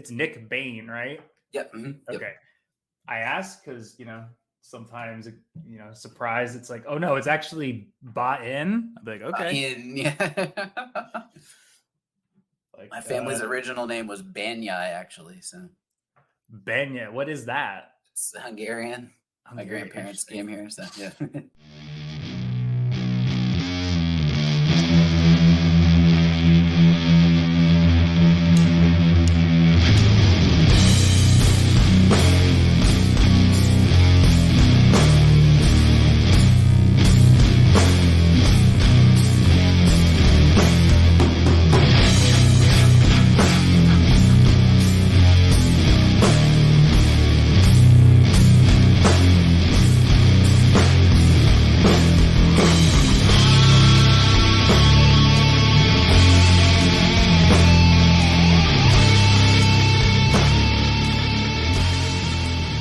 it's Nick Bain, right? Yep. Mm-hmm. Yep. Okay. I ask because, sometimes, surprise, it's like, oh no, it's actually bought in. I'm like, okay. Yeah. Like, My family's original name was Banyai, actually. So Benya, what is that? it's Hungarian. My grandparents came here, so yeah.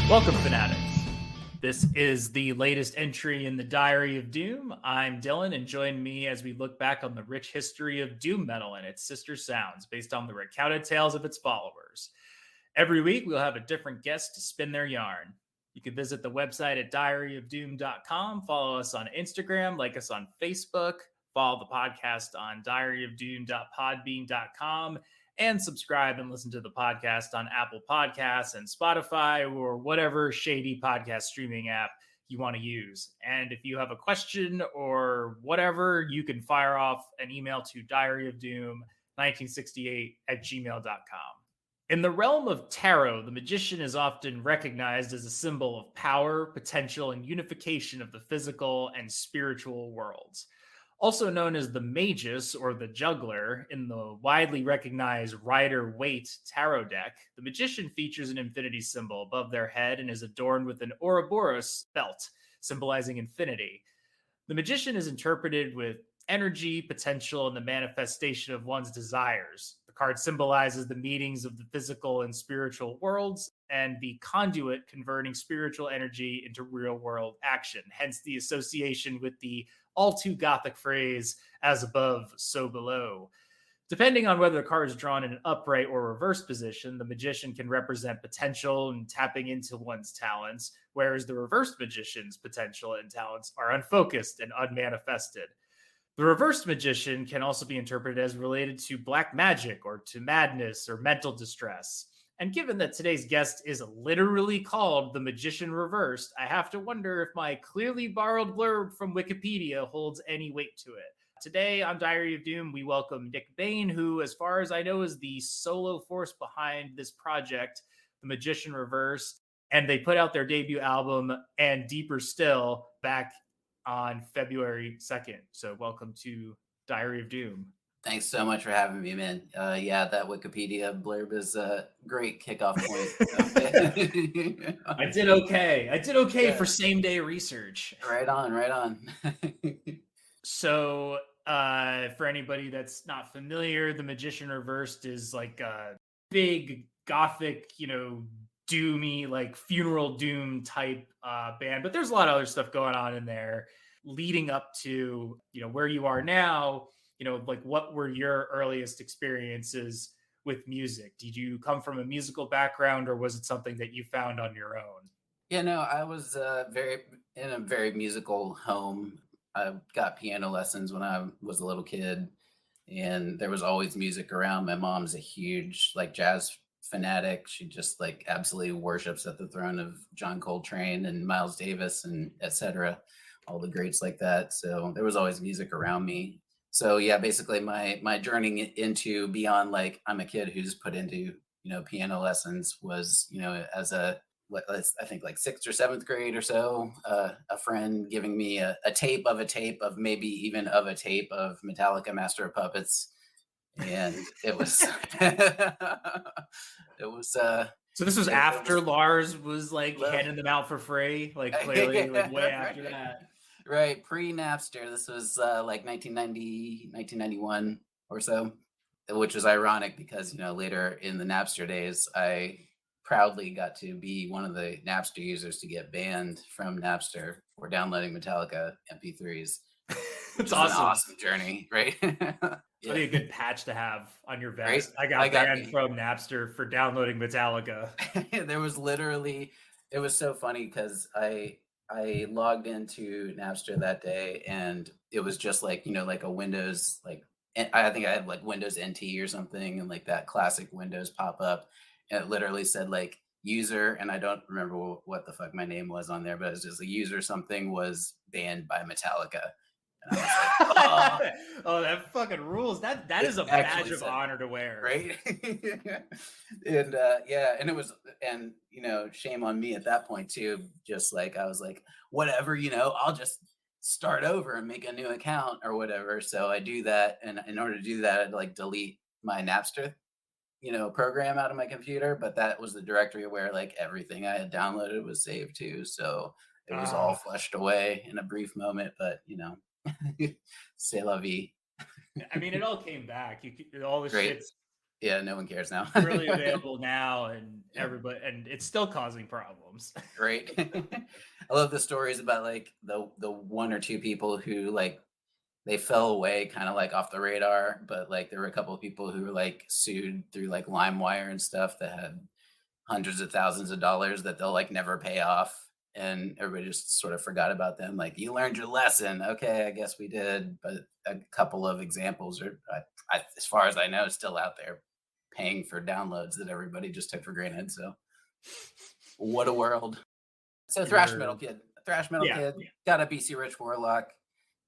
Welcome, fanatics. This is the latest entry in the Diary of Doom. I'm Dylan, and join me as we look back on the rich history of doom metal and its sister sounds based on the recounted tales of its followers. Every week, we'll have a different guest to spin their yarn. You can visit the website at diaryofdoom.com, follow us on Instagram, like us on Facebook, follow the podcast on diaryofdoom.podbean.com, and subscribe and listen to the podcast on Apple Podcasts and Spotify or whatever shady podcast streaming app you want to use. And if you have a question or whatever, you can fire off an email to diaryofdoom1968@gmail.com. In the realm of tarot, the magician is often recognized as a symbol of power, potential, and unification of the physical and spiritual worlds. Also known as the magus or the juggler in the widely recognized Rider-Waite tarot deck, the magician features an infinity symbol above their head and is adorned with an Ouroboros belt, symbolizing infinity. The magician is interpreted with energy, potential, and the manifestation of one's desires. The card symbolizes the meetings of the physical and spiritual worlds and the conduit converting spiritual energy into real world action, hence the association with the all too gothic phrase, as above, so below. Depending on whether the card is drawn in an upright or reverse position, the magician can represent potential and tapping into one's talents, whereas the reversed magician's potential and talents are unfocused and unmanifested. The reversed magician can also be interpreted as related to black magic or to madness or mental distress. And given that today's guest is literally called the Magician Reversed, I have to wonder if my clearly borrowed blurb from Wikipedia holds any weight to it. Today on Diary of Doom, we welcome Nick Bain, who, as far as I know, is the solo force behind this project, The Magician Reversed. And they put out their debut album, And Deeper Still, back on February 2nd. So welcome to Diary of Doom. Thanks so much for having me, man. Yeah, that Wikipedia blurb is a great kickoff point. I did okay for same day research. Right on. So, for anybody that's not familiar, The Magician Reversed is like a big gothic, doomy, like funeral doom type band. But there's a lot of other stuff going on in there leading up to, where you are now. Like what were your earliest experiences with music? Did you come from a musical background or was it something that you found on your own? Yeah, no, I was in a very musical home. I got piano lessons when I was a little kid, and there was always music around. My mom's a huge jazz fanatic. She just absolutely worships at the throne of John Coltrane and Miles Davis and etc. All the greats like that. So there was always music around me. So yeah, basically my journey into beyond I'm a kid who's put into piano lessons was as a I think 6th or 7th grade or so, a friend giving me a tape of maybe even of a tape of Metallica Master of Puppets, and it was it was so this was after Lars was handing them out for free, clearly way after that. Right, pre-Napster. This was 1990, 1991 or so, which was ironic because, later in the Napster days, I proudly got to be one of the Napster users to get banned from Napster for downloading Metallica MP3s. It's which was an awesome. awesome journey, right? That'd Yeah, be a good patch to have on your right. vest. I I got got banned the from Napster for downloading Metallica. there was literally it was so funny because I logged into Napster that day and it was just like, like a Windows I think I had like Windows NT or something and like that classic Windows pop up. And it literally said like user, and I don't remember what the fuck my name was on there, but it's just a user something was banned by Metallica. And I was like, oh, Oh, that fucking rules. That it is a badge actually of said that. honor to wear. Right. And yeah, and it was, and shame on me at that point too, just like I was like, whatever, I'll just start over and make a new account or whatever. So I do that, and in order to do that, I'd like delete my Napster program out of my computer, but that was the directory where like everything I had downloaded was saved to, so it was all Ah, flushed away in a brief moment, but c'est la vie. I mean, it all came back. All the Great. shit's Yeah, no one cares now. freely available now, and Yep. and it's still causing problems. Right. I love the stories about like the one or two people who like they fell away kind of like off the radar, but like there were a couple of people who were like sued through like LimeWire and stuff that had hundreds of thousands of dollars that they'll like never pay off. And everybody just sort of forgot about them. Like, you learned your lesson. Okay, I guess we did. But a couple of examples are, as far as I know, still out there paying for downloads that everybody just took for granted. So, what a world. So, You're Thrash metal Yeah, kid, yeah. got a BC Rich Warlock,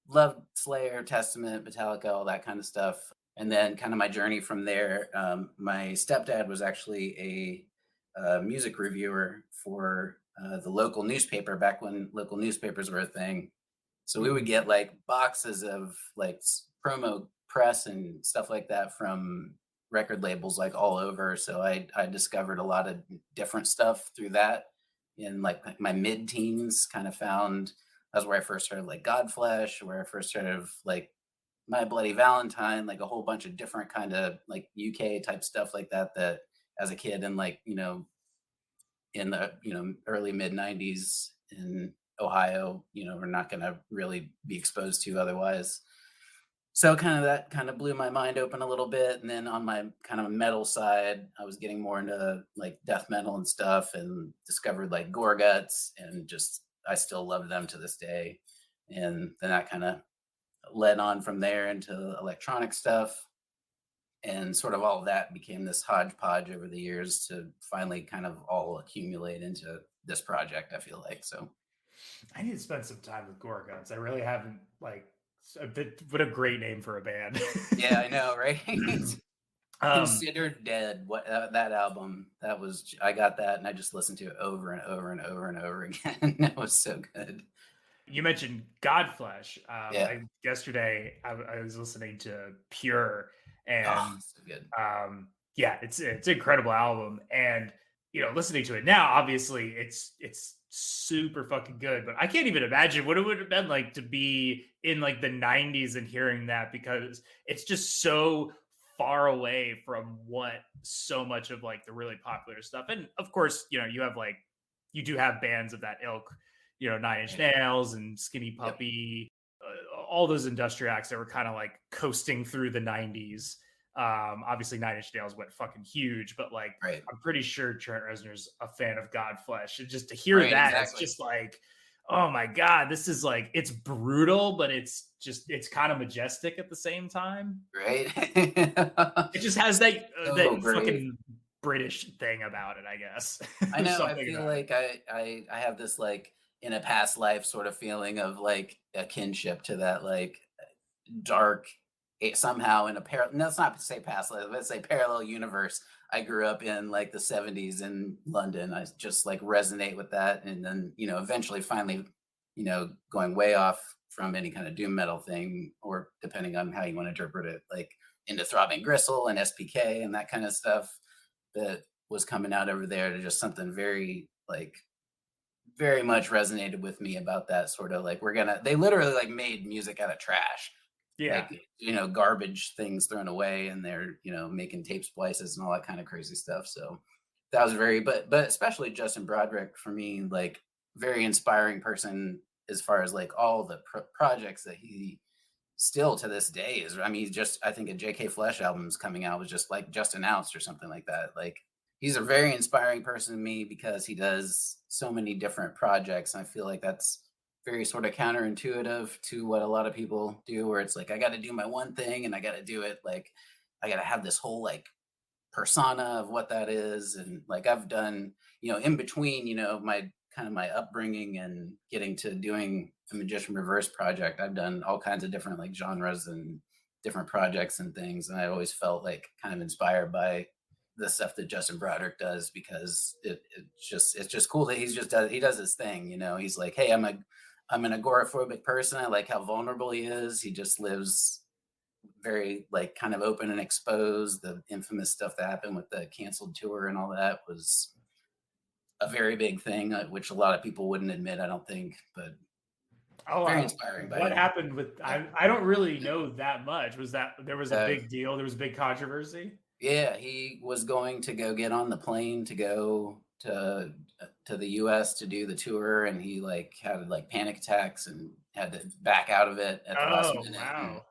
loved Slayer, Testament, Metallica, all that kind of stuff. And then kind of my journey from there. My stepdad was actually a music reviewer for the local newspaper back when local newspapers were a thing. So we would Mhm. get like boxes of like promo press and stuff like that from record labels like all over. So I discovered a lot of different stuff through that in like my mid teens. Kind of found that's where I first heard like Godflesh, where I first heard of like My Bloody Valentine, like a whole bunch of different kind of like UK type stuff like that. That as a kid and like in the early mid 90s in Ohio, we're not going to really be exposed to otherwise. So kind of that kind of blew my mind open a little bit. And then on my kind of metal side, I was getting more into like death metal and stuff, and discovered like Gorguts, and just I still love them to this day. And then that kind of led on from there into electronic stuff, and sort of all of that became this hodgepodge over the years to finally kind of all accumulate into this project, I feel like. So I need to spend some time with Gorguts. I really haven't what a great name for a band. yeah, I know, right? um, Considered Dead, what that album, that was, I got that and I just listened to it over and over and over and over again. That was so good. you mentioned Godflesh. Yeah. Yesterday I was listening to Pure, Oh, and so good. yeah, it's an incredible album. And listening to it now, obviously it's super fucking good. But I can't even imagine what it would have been like to be in like the '90s and hearing that, because it's just so far away from what so much of like the really popular stuff. And of course, you do have bands of that ilk, Nine Inch Right. Nails and Skinny Yep. Puppy, all those industrial acts that were kind of like coasting through the '90s. Obviously, Nine Inch Nails went fucking huge, but like Right. I'm pretty sure Trent Reznor's a fan of Godflesh, and just to hear Right. that, it's Exactly. just like, oh my god, this is like, it's brutal, but it's kind of majestic at the same time. Right. It just has So that great. fucking British thing about it, I guess. I There's know. I something feel about it. like I have this like in a past life sort of feeling of like a kinship to that like dark, somehow in a parallel. No, it's not to say past life. Let's say parallel universe. I grew up in like the '70s in London. I just like resonate with that, and then eventually, finally, going way off from any kind of doom metal thing, or depending on how you want to interpret it, like into Throbbing Gristle and SPK and that kind of stuff that was coming out over there, to just something very like very much resonated with me about that sort of like, they literally like made music out of trash, Yeah. like garbage things thrown away, and they're making tape splices and all that kind of crazy stuff. So that was very, but especially Justin Broderick for me, like very inspiring person, as far as like all the projects that he still to this day is, I mean, he's just, I think a JK Flesh album's coming out, was just like just announced or something like that. Like he's a very inspiring person to me because he does so many different projects. And I feel like that's very sort of counterintuitive to what a lot of people do, where it's like, I got to do my one thing and I got to do it. Like, I got to have this whole like persona of what that is. And like I've done, in between, my kind of my upbringing and getting to doing the Magician Reverse project, I've done all kinds of different like genres and different projects and things. And I always felt like kind of inspired by the stuff that Justin Broderick does, because it's just cool that he does his thing. He's like, hey, I'm an agoraphobic person. I like how vulnerable he is. He just lives very like kind of open and exposed. The infamous stuff that happened with the canceled tour and all that was a very big thing, which a lot of people wouldn't admit, I don't think, but Oh, very inspiring by what him. happened with? Yeah. I don't really know that much. Was that there was a Uh, big deal? There was a big controversy. yeah, he was going to go get on the plane to go to the US to do the tour, and he like had like panic attacks and had to back out of it at the last Oh minute. And wow.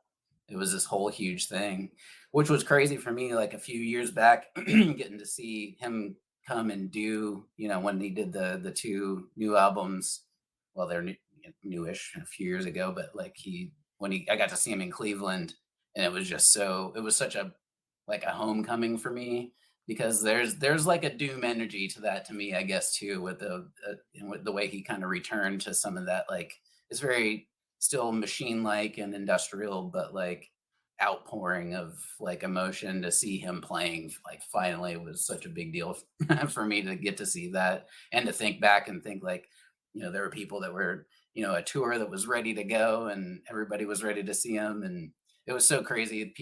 it was this whole huge thing, which was crazy for me. Like a few years back, getting to see him come and do, when he did the two new albums. Well, they're newish, a few years ago, but like I got to see him in Cleveland, and it was such a like a homecoming for me, because there's like a doom energy to that to me, I guess, too, with with the way he kind of returned to some of that. Like it's very still machine like and industrial, but like outpouring of like emotion. To see him playing like finally was such a big deal for me to get to see that, and to think back and think like, there were people that were, a tour that was ready to go and everybody was ready to see him. And it was so crazy.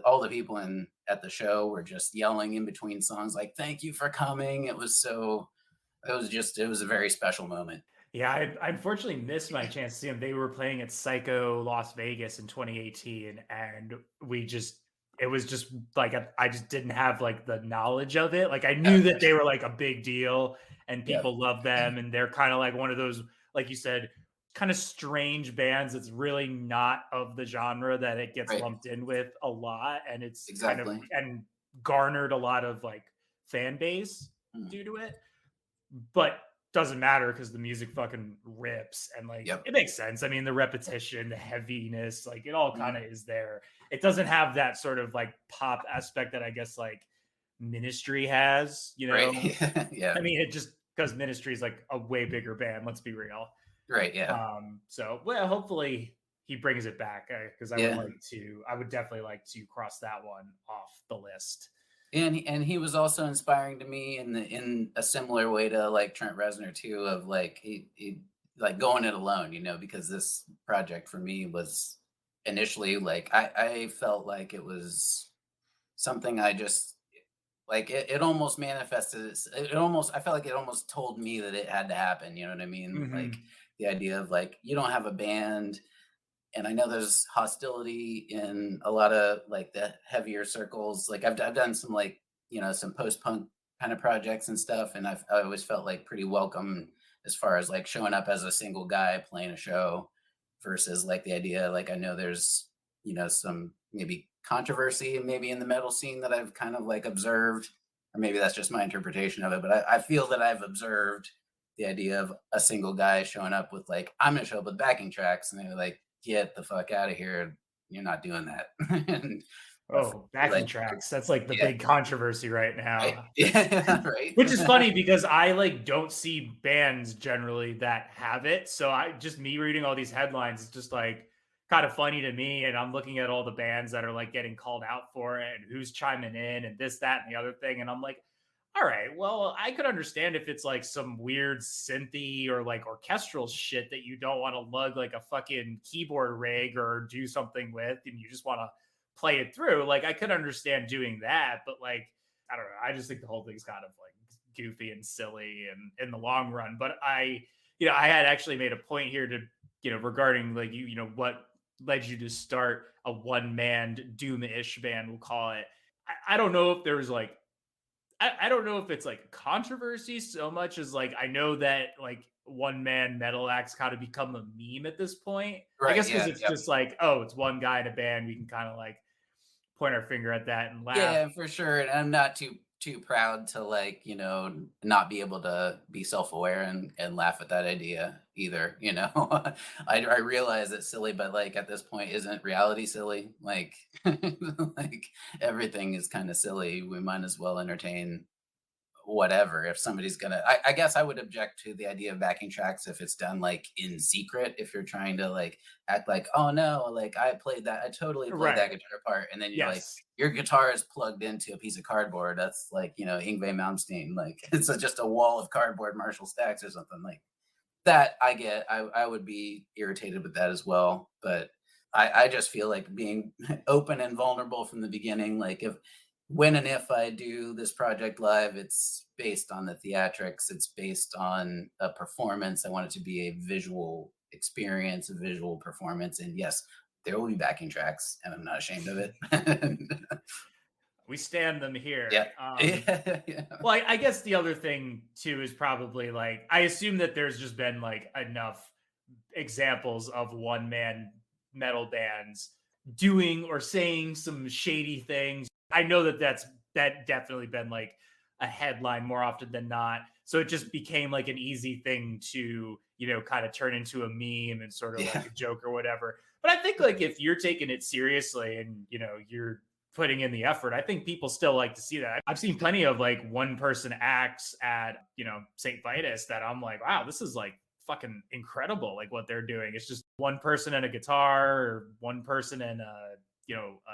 All the people in at the show were just yelling in between songs like, thank you for coming. It was a very special moment. Yeah, I unfortunately missed my chance to see them. They were playing at Psycho Las Vegas in 2018, and it was just like I just didn't have like the knowledge of it. Like I Yeah, knew that they were like a big deal and yeah, people love them, and they're kind of like one of those, like you said, kind of strange bands that's really not of the genre that it gets right, lumped in with a lot, and it's kind of exactly. and garnered a lot of like fan base Mm, due to it, but doesn't matter because the music fucking rips and like yep. it makes sense. I mean, the repetition, the heaviness, like it all kind Mhm, of is there. It doesn't have that sort of like pop aspect that I guess like Ministry has, you right. know. Yeah, I mean, it just because Ministry is like a way bigger band, let's be real. right. Yeah, So well, hopefully he brings it back because yeah. I would definitely like to cross that one off the list. And he was also inspiring to me in a similar way to like Trent Reznor too, of like he like going it alone, because this project for me was initially like I felt like it was something I just like it almost manifested it almost I felt like it almost told me that it had to happen, you know what I mean? Like Hmm. the idea of like you don't have a band, and I know there's hostility in a lot of like the heavier circles. Like I've done some like, some post punk kind of projects and stuff, and I always felt like pretty welcome as far as like showing up as a single guy playing a show, versus like the idea, like I know there's, some maybe controversy maybe in the metal scene that I've kind of like observed, or maybe that's just my interpretation of it, but I feel that I've observed the idea of a single guy showing up with like, I'm gonna show up with backing tracks, and they're like, get the fuck out of here. You're not doing that. And I feel Oh, backing like, tracks. That's like the yeah, big controversy right right. now. Yeah, right. Which is funny because I like don't see bands generally that have it. So I just me reading all these headlines is just like kind of funny to me. And I'm looking at all the bands that are like getting called out for it and who's chiming in and this, that, and the other thing. And I'm like, all right, well, I could understand if it's like some weird synthy or like orchestral shit that you don't want to lug like a fucking keyboard rig or do something with and you just want to play it through. Like I could understand doing that, but like I don't know. I just think the whole thing's kind of like goofy and silly and in the long run. But I had actually made a point here to, regarding like what led you to start a one man doom ish band, we'll call it. I don't know if there was like I don't know if it's like a controversy so much as like I know that like one man metal acts kind of become a meme at this point. I Right. guess because Yeah. it's Yep. just like, oh, it's one guy in a band. We can kind of like point our finger at that and laugh. Yeah, for sure. And I'm not too proud to like, not be able to be self-aware and laugh at that idea either, you know. I realize it's silly, but like at this point, isn't reality silly? Like like everything is kind of silly. We might as well entertain whatever. If somebody's gonna, I guess I would object to the idea of backing tracks if it's done like in secret. If you're trying to like act like, oh no, like I totally played that Right. guitar part, and then you're like, Yes. your guitar is plugged into a piece of cardboard. That's like, Yngwie Malmsteen, like it's just a wall of cardboard Marshall stacks or something like that. I get. I would be irritated with that as well, but I just feel like being open and vulnerable from the beginning. Like if when and if I do this project live, it's based on the theatrics. It's based on a performance. I want it to be a visual experience, a visual performance. And yes, there will be backing tracks, and I'm not ashamed of it. We stand them Yeah. here. Yeah. Yeah. Well, I guess the other thing too is probably like I assume that there's just been like enough examples of one man metal bands doing or saying some shady things. I know that that definitely been like a headline more often than not. So it just became like an easy thing to, kind of turn into a meme and sort of like Yeah. a joke or whatever. But I think like if you're taking it seriously and, you're putting in the effort, I think people still like to see that. I've seen plenty of like one person acts at, St. Vitus that I'm like, wow, this is like fucking incredible, like what they're doing. It's just one person and a guitar or one person and a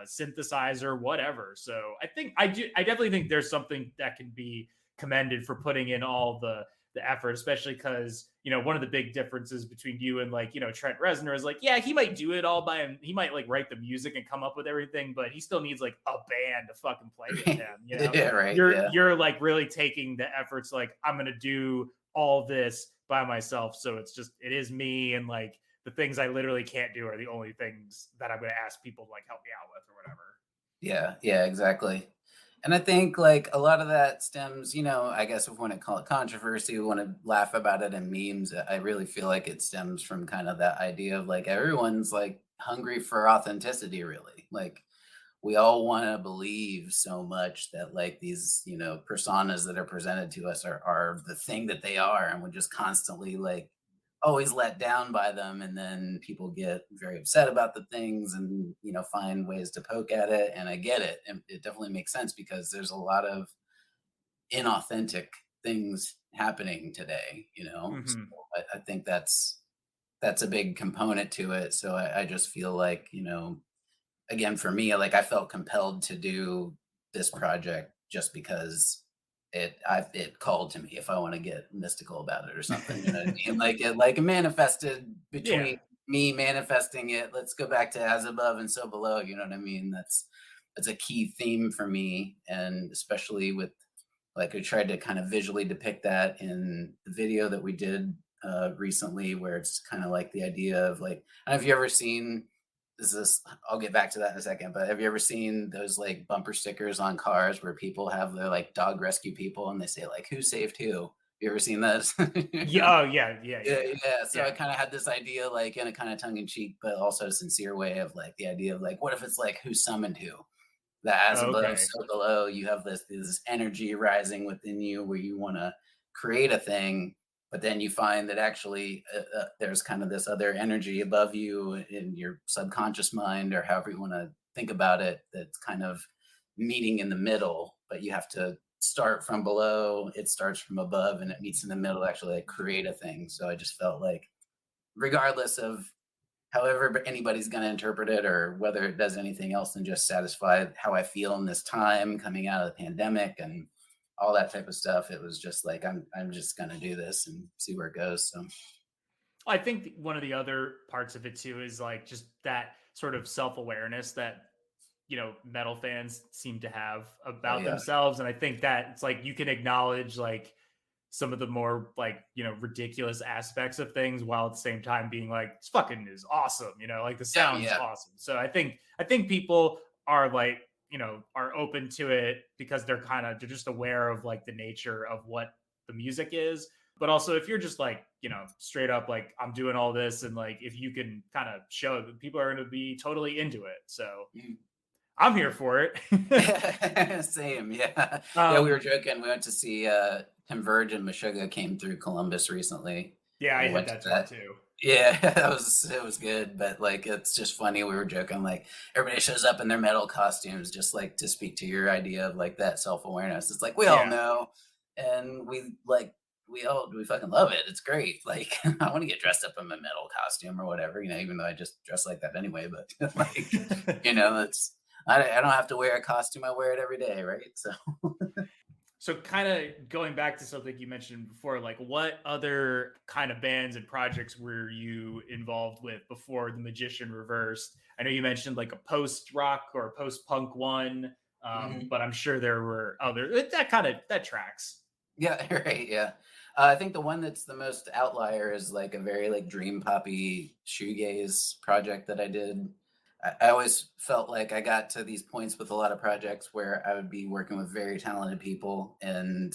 synthesizer, whatever. So I definitely think there's something that can be commended for putting in all the effort, especially because one of the big differences between you and like Trent Reznor is like, yeah, he might do it all by him. He might like write the music and come up with everything, but he still needs like a band to fucking play with him. Yeah. Right. You're Yeah. you're like really taking the efforts. Like I'm gonna do all this by myself, so it is me, and like the things I literally can't do are the only things that I'm gonna ask people to like help me out with or whatever. Yeah, yeah, exactly. And I think like a lot of that stems, I guess if we want to call it controversy, we want to laugh about it in memes. I really feel like it stems from kind of that idea of like everyone's like hungry for authenticity, really. Like we all want to believe so much that like these, personas that are presented to us are the thing that they are. And we're just constantly like always let down by them, and then people get very upset about the things and find ways to poke at it, and I get it, and it definitely makes sense because there's a lot of inauthentic things happening today, so Mm-hmm. I think that's a big component to it. So I just feel like again, for me, like I felt compelled to do this project just because it called to me, if I want to get mystical about it or something. You know what I mean? Like it manifested Yeah. between me manifesting it. Let's go back to as above and so below. You know what I mean? That's a key theme for me, and especially with like I tried to kind of visually depict that in the video that we did recently, where it's kind of like the idea of like, I don't know if you ever seen this. I'll get back to that in a second, but have you ever seen those like bumper stickers on cars where people have their like dog rescue people and they say like who saved who? You ever seen those? Yeah. Oh yeah. Yeah. Yeah. Yeah, Yeah. yeah. So I Yeah. kind of had this idea, like in a kind of tongue in cheek, but also sincere way of like the idea of like, what if it's like who summoned who? That as above, Okay. so below, you have this energy rising within you where you want to create a thing, but then you find that actually there's kind of this other energy above you in your subconscious mind, or however you want to think about it, that's kind of meeting in the middle, but you have to start from below, it starts from above, and it meets in the middle to actually like create a thing. So I just felt like, regardless of however anybody's going to interpret it, or whether it does anything else than just satisfy how I feel in this time coming out of the pandemic and all that type of stuff, it was just like I'm just going to do this and see where it goes. So I think one of the other parts of it too is like just that sort of self awareness that metal fans seem to have oh about yeah. themselves, and I think that it's like you can acknowledge like some of the more like ridiculous aspects of things while at the same time being like this fucking is awesome, like the Yeah, sound is yeah. awesome. So I think people are like are open to it because they're just aware of like the nature of what the music is. But also if you're just like, straight up like I'm doing all this, and like if you can kind of show that, people are going to be totally into it. So Mm. I'm here for it. Same, yeah. Yeah, we were um joking. We went to see Converge, and Meshuggah came through Columbus recently. yeah, I We hit went to that tour that. too. Yeah, it was good, but like it's just funny. We were joking, like everybody shows up in their metal costumes, just like to speak to your idea of like that self-awareness. It's like we all Yeah. know, and we fucking love it. It's great. Like I want to get dressed up in a metal costume or whatever, even though I just dress like that anyway. But like, it's I don't have to wear a costume. I wear it every day, right? So So, kind of going back to something you mentioned before, like what other kind of bands and projects were you involved with before The Magician reversed? I know you mentioned like a post rock or post punk one, mhm. but I'm sure there were other that tracks. Yeah, right. Yeah. I think the one that's the most outlier is like a very like dream poppy shoegaze project that I did. I always felt like I got to these points with a lot of projects where I would be working with very talented people, and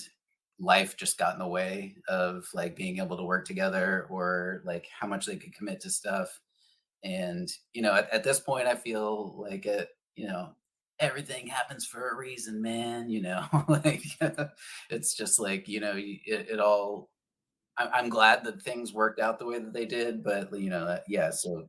life just got in the way of like being able to work together, or like how much they could commit to stuff. And, at this point, I feel like everything happens for a reason, man. Like it's just like, it all, I'm glad that things worked out the way that they did, but, yeah. So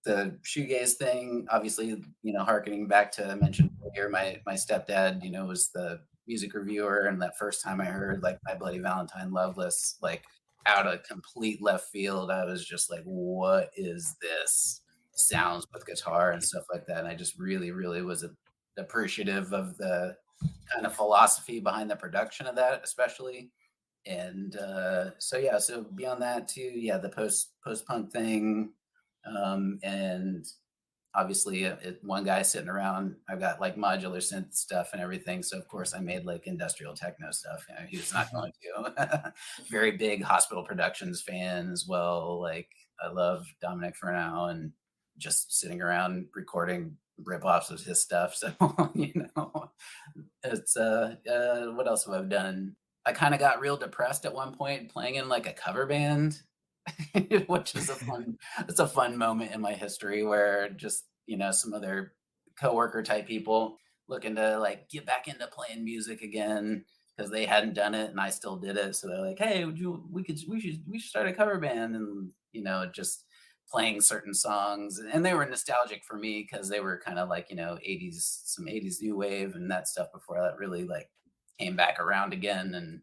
the shoegaze thing, obviously, harkening back to I mentioned earlier, my stepdad, was the music reviewer, and that first time I heard like My Bloody Valentine Loveless, like out of complete left field, I was just like, what is this? Sounds with guitar and stuff like that. And I just really, really was appreciative of the kind of philosophy behind the production of that, especially. And so yeah, so beyond that too, yeah, the post punk thing, and obviously one guy sitting around. I've got like modular synth stuff and everything, so of course I made like industrial techno stuff. He was not going to. Very big Hospital Productions fan as well. Like I love Dominic Furnow, and just sitting around recording rip-offs of his stuff. So it's what else have I done? I kind of got real depressed at one point playing in like a cover band, which is it's a fun moment in my history where just, some other coworker type people looking to like get back into playing music again because they hadn't done it and I still did it. So they're like, "Hey, we should start a cover band," and just playing certain songs. And they were nostalgic for me because they were kind of like, 80s, some 80s new wave and that stuff before that really like came back around again. And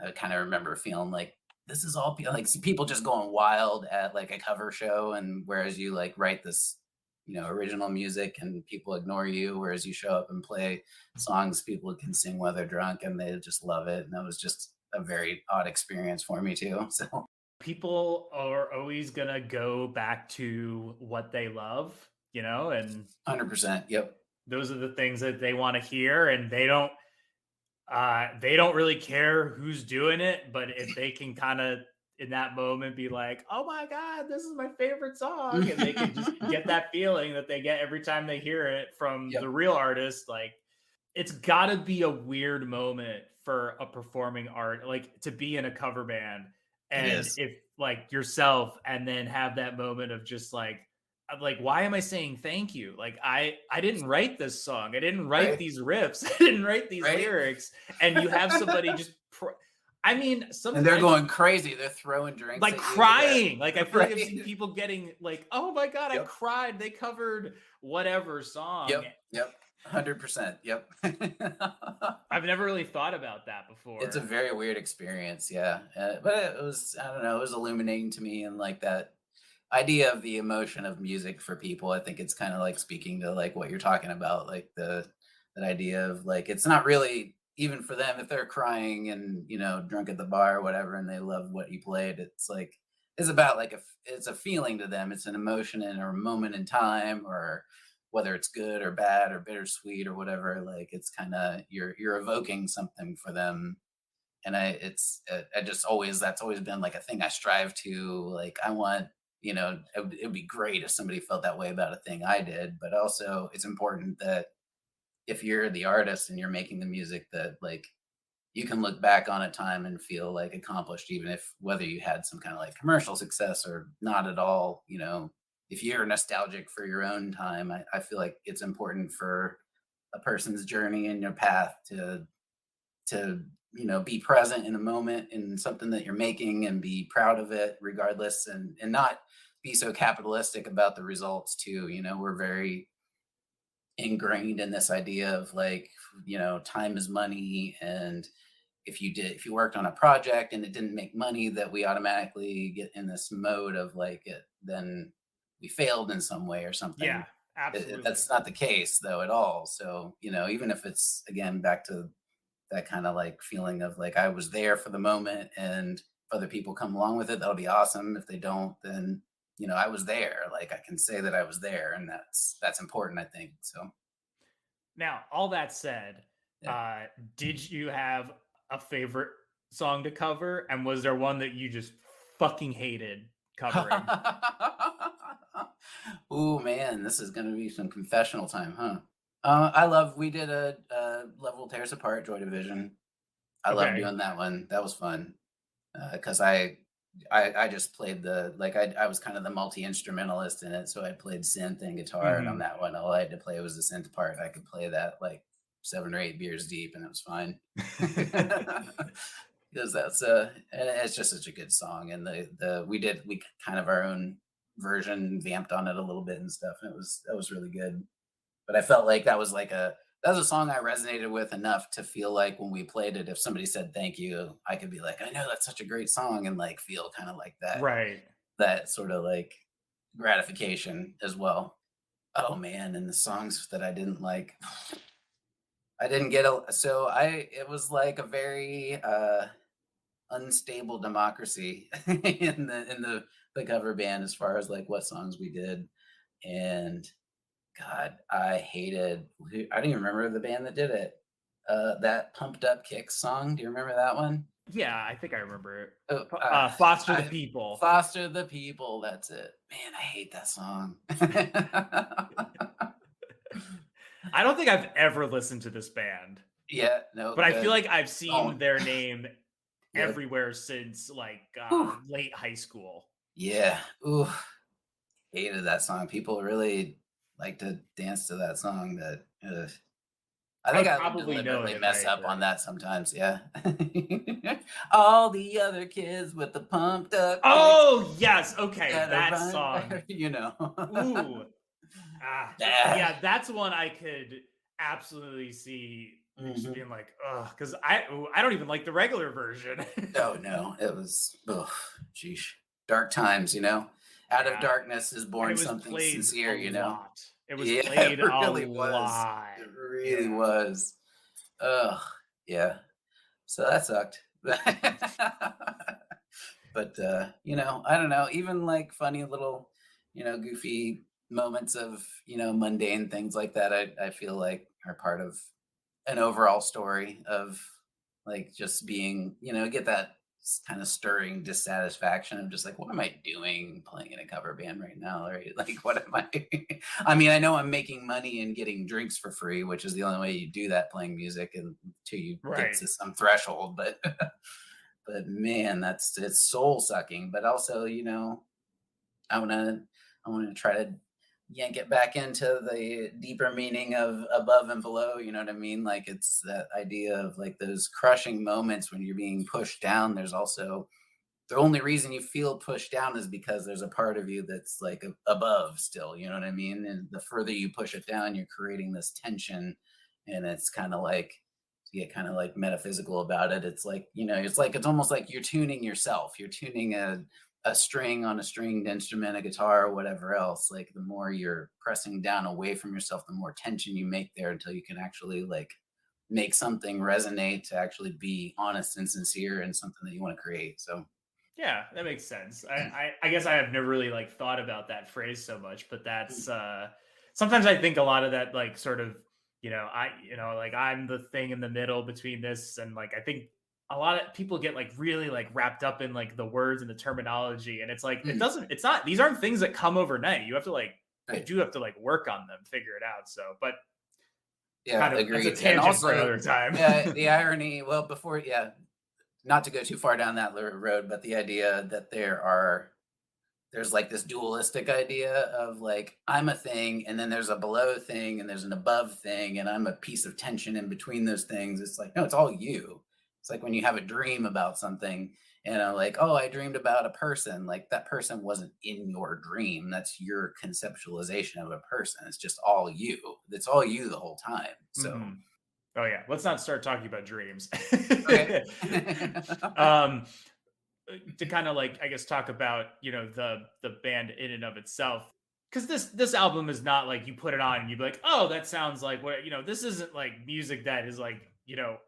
I kind of remember feeling like this is all like see people just going wild at like a cover show, and whereas you like write this, original music and people ignore you, whereas you show up and play songs people can sing while they're drunk and they just love it. And that was just a very odd experience for me too. So People are always gonna go back to what they love, and 100%. Yep. those are the things that they want to hear, and they don't really care who's doing it, but if they can kind of in that moment be like, "Oh my god, this is my favorite song," and they can just get that feeling that they get every time they hear it from the Yep. real artist, like it's got to be a weird moment for a performing art, like to be in a cover band, It and is. if like yourself, and then have that moment of just like, I'm like, why am I saying thank you? Like I didn't write this song. I didn't write Right. these riffs. I didn't write these Right. lyrics. And you have somebody just I mean, And they're sometimes going crazy. They're throwing drinks like at you. Yeah. crying. Like I feel like I've Right. seen people getting like, "Oh my god, I Yep. cried. They covered whatever song." Yep. Yep. 100%. Yep. I've never really thought about that It's a before. very weird experience, yeah, but it was I don't know, it was illuminating to me, and, like, that idea of the emotion of music for people. I think it's kinda, like, speaking to, like, what you're talking about, like, that idea of, like, it's not really even for them if they're crying and, drunk at the bar or whatever, and they love what you played, it's, like it's about, like, it's a feeling to them, it's an emotion in or a moment in time, or whether it's good or bad or bittersweet or whatever, like, it's kinda you're evoking something for them. And I just always that's always been like a thing I strive to. Like I want, it would be great if somebody felt that way about a thing I did, but also it's important that if you're the artist and you're making the music, that like you can look back on a time and feel like accomplished, even if whether you had some kind of like commercial success or not at all. If you're nostalgic for your own time, I feel like it's important for a person's journey and your path to be present in a moment in something that you're making and be proud of it regardless, and not be so capitalistic about the results too. We're very ingrained in this idea of like, time is money, and if you worked on a project and it didn't make money, that we automatically get in this mode of like it, then we failed in some way or something. Yeah, absolutely. That's not the case though at all. So even if it's, again, back to that kind of like feeling of like I was there for the moment, and if other people come along with it, that'll be awesome. If they don't, then I was there. Like I can say that I was there, and that's important, I think. So Now, all that said, yeah. did you have a favorite song to cover? And was there one that you just fucking hated covering? Oh man, this is gonna be some confessional time, huh? We did a Level Tears Apart, Joy Division. I love Okay. doing that one. That was fun. Because I just played I was kind of the multi-instrumentalist in it, so I played synth and guitar, and on Hmm. that one, all I had to play was the synth part. I could play that like 7 or 8 beers deep, and it was fine. Because and it's just such a good song, and we kind of our own version, vamped on it a little bit and stuff, and that was really good. But I felt like that was a song I resonated with enough to feel like when we played it, if somebody said thank you, I could be like, I know that's such a great song, and like feel kind of like Right. that sort of like gratification as well. Oh man, and the songs that I didn't like, I didn't get a so I it was like a very unstable democracy in the cover band as far as like what songs we did. And God, I hated. I don't even remember the band that did it. That Pumped Up Kicks song. Do you remember that one? Yeah, I think I remember it. Oh, Foster the I People. Foster the People. That's it. Man, I hate that song. I don't think I've ever listened to this band, Yeah. No. but I feel Good. like I've seen Oh. their name Yep. everywhere since like Whew. late high school. Yeah. Ooh. Hated that song. People really like to dance to that song. I I think would I would probably know it deliberately if I mess up heard on it. that sometimes, yeah. All the other kids with the pumped up kicks Oh, yes. Okay, gotta that run song. faster. Ooh. Ah, Yeah, that's one I could absolutely see me just mhm. being like, ugh, because I don't even like the regular version. Oh, no, it was ugh, sheesh. Dark times. Out of Yeah, darkness is and it born was something played a sincere. lot. It was Yeah, played it a really was. lot. It really Yeah. was. Ugh, yeah. So that sucked. But I don't know, even like funny little, goofy moments of, mundane things like that, I feel like are part of an overall story of like just being, get that kind of stirring dissatisfaction of just like, what am I doing playing in a cover band right now? Right? Like, what am I? I mean, I know I'm making money and getting drinks for free, which is the only way you do that playing music until you get Right. to some threshold. But man, it's soul sucking. But also, I wanna I wanna try to yank it back into the deeper meaning of above and below. You know what I mean? Like it's that idea of like those crushing moments when you're being pushed down. There's also the only reason you feel pushed down is because there's a part of you that's like above still. You know what I mean? And the further you push it down, you're creating this tension, and it's kind of like to get kind of like metaphysical about it. It's like it's almost like you're tuning yourself. You're tuning a string on a stringed instrument, a guitar, or whatever else. Like the more you're pressing down away from yourself, the more tension you make there until you can actually like make something resonate to actually be honest and sincere and something that you want to create. So Yeah, that makes sense. I guess I have never really like thought about that phrase so much, but mm, that's sometimes I think a lot of that like sort of, like I'm the thing in the middle between this and like I think a lot of people get like really like wrapped up in like the words and the terminology and it's like mm, it's not these aren't things that come overnight. You have to like you right. do have to like work on them, figure it out. So, but Yeah, Kind of that's a agreed. And tangent for also, another time. yeah, the irony, well, before, yeah, not to go too far down that road, but the idea that there's like this dualistic idea of like I'm a thing and then there's a below thing and there's an above thing and I'm a piece of tension in between those things. It's like, no, it's all you. It's like when you have a dream about something and like, oh, I dreamed about a person. Like that person wasn't in your dream. That's your conceptualization of a person. It's just all you. It's all you the whole time. So, Mhm. Oh yeah, let's not start talking about dreams. okay. um, to kind of like I guess talk about the band in and of itself, because this album is not like you put it on and you'd be like, oh, that sounds like what this isn't like music that is like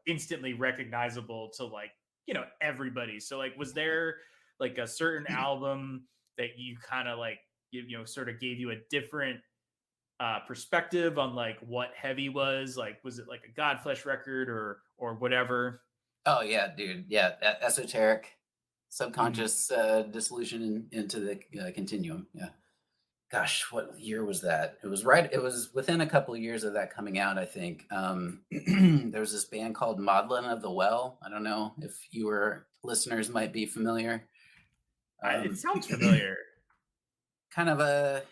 instantly recognizable to like everybody. So like, was there like a certain album that you kind of like sort of gave you a different perspective on like what heavy was? Like, was it like a Godflesh record or whatever? Oh yeah, dude. Yeah, esoteric, Mhm. subconscious dissolution into the continuum. Yeah. Gosh, what year was that? It was right. It was within a couple of years of that coming out, I think. There was this band called Maudlin of the Well. I don't know if your listeners might be familiar. It Um, sounds familiar. kind of a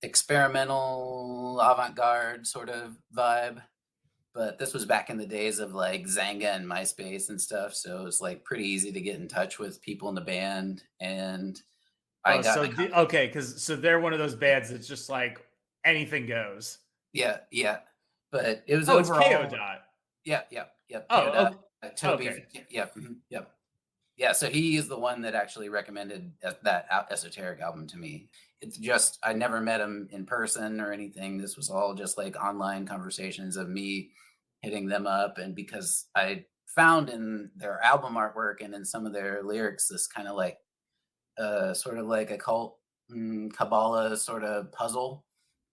experimental avant-garde sort of vibe. But this was back in the days of like Zanga and MySpace and stuff, so it was like pretty easy to get in touch with people in the band. And I Oh, got so a con- okay, because so they're one of those bands that's just like anything goes. yeah, yeah. But it was Oh, it's KO overall, dot. yep, yep, yep. Oh, Koda, okay. Toby, Okay. yep, yep. Yeah, so he is the one that actually recommended that esoteric album to me. It's just I never met him in person or anything. This was all just like online conversations of me hitting them up, and because I found in their album artwork and in some of their lyrics this kind of like sort of like a cult Kabbalah sort of puzzle,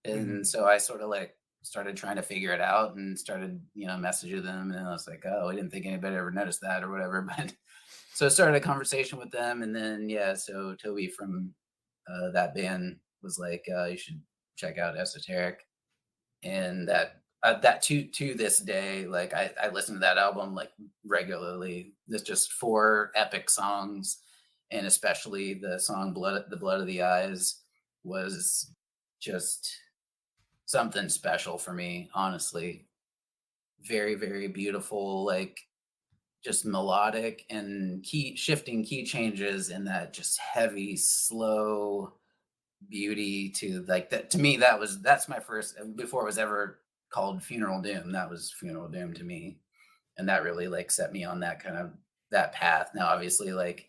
and Mhm. so I sort of like started trying to figure it out and started messaging them, and I was like, oh, I didn't think anybody ever noticed that or whatever, but so I started a conversation with them, and then yeah, so Toby from that band was like, "You should check out Esoteric," and that to this day, like I listen to that album like regularly. There's just four epic songs, and especially the song "The Blood of the Eyes" was just something special for me. Honestly, very very beautiful, like just melodic and key changes and that just heavy slow beauty to like that. To me that's my first, before it was ever called Funeral Doom, that was Funeral Doom to me, and that really like set me on that kind of that path. Now obviously like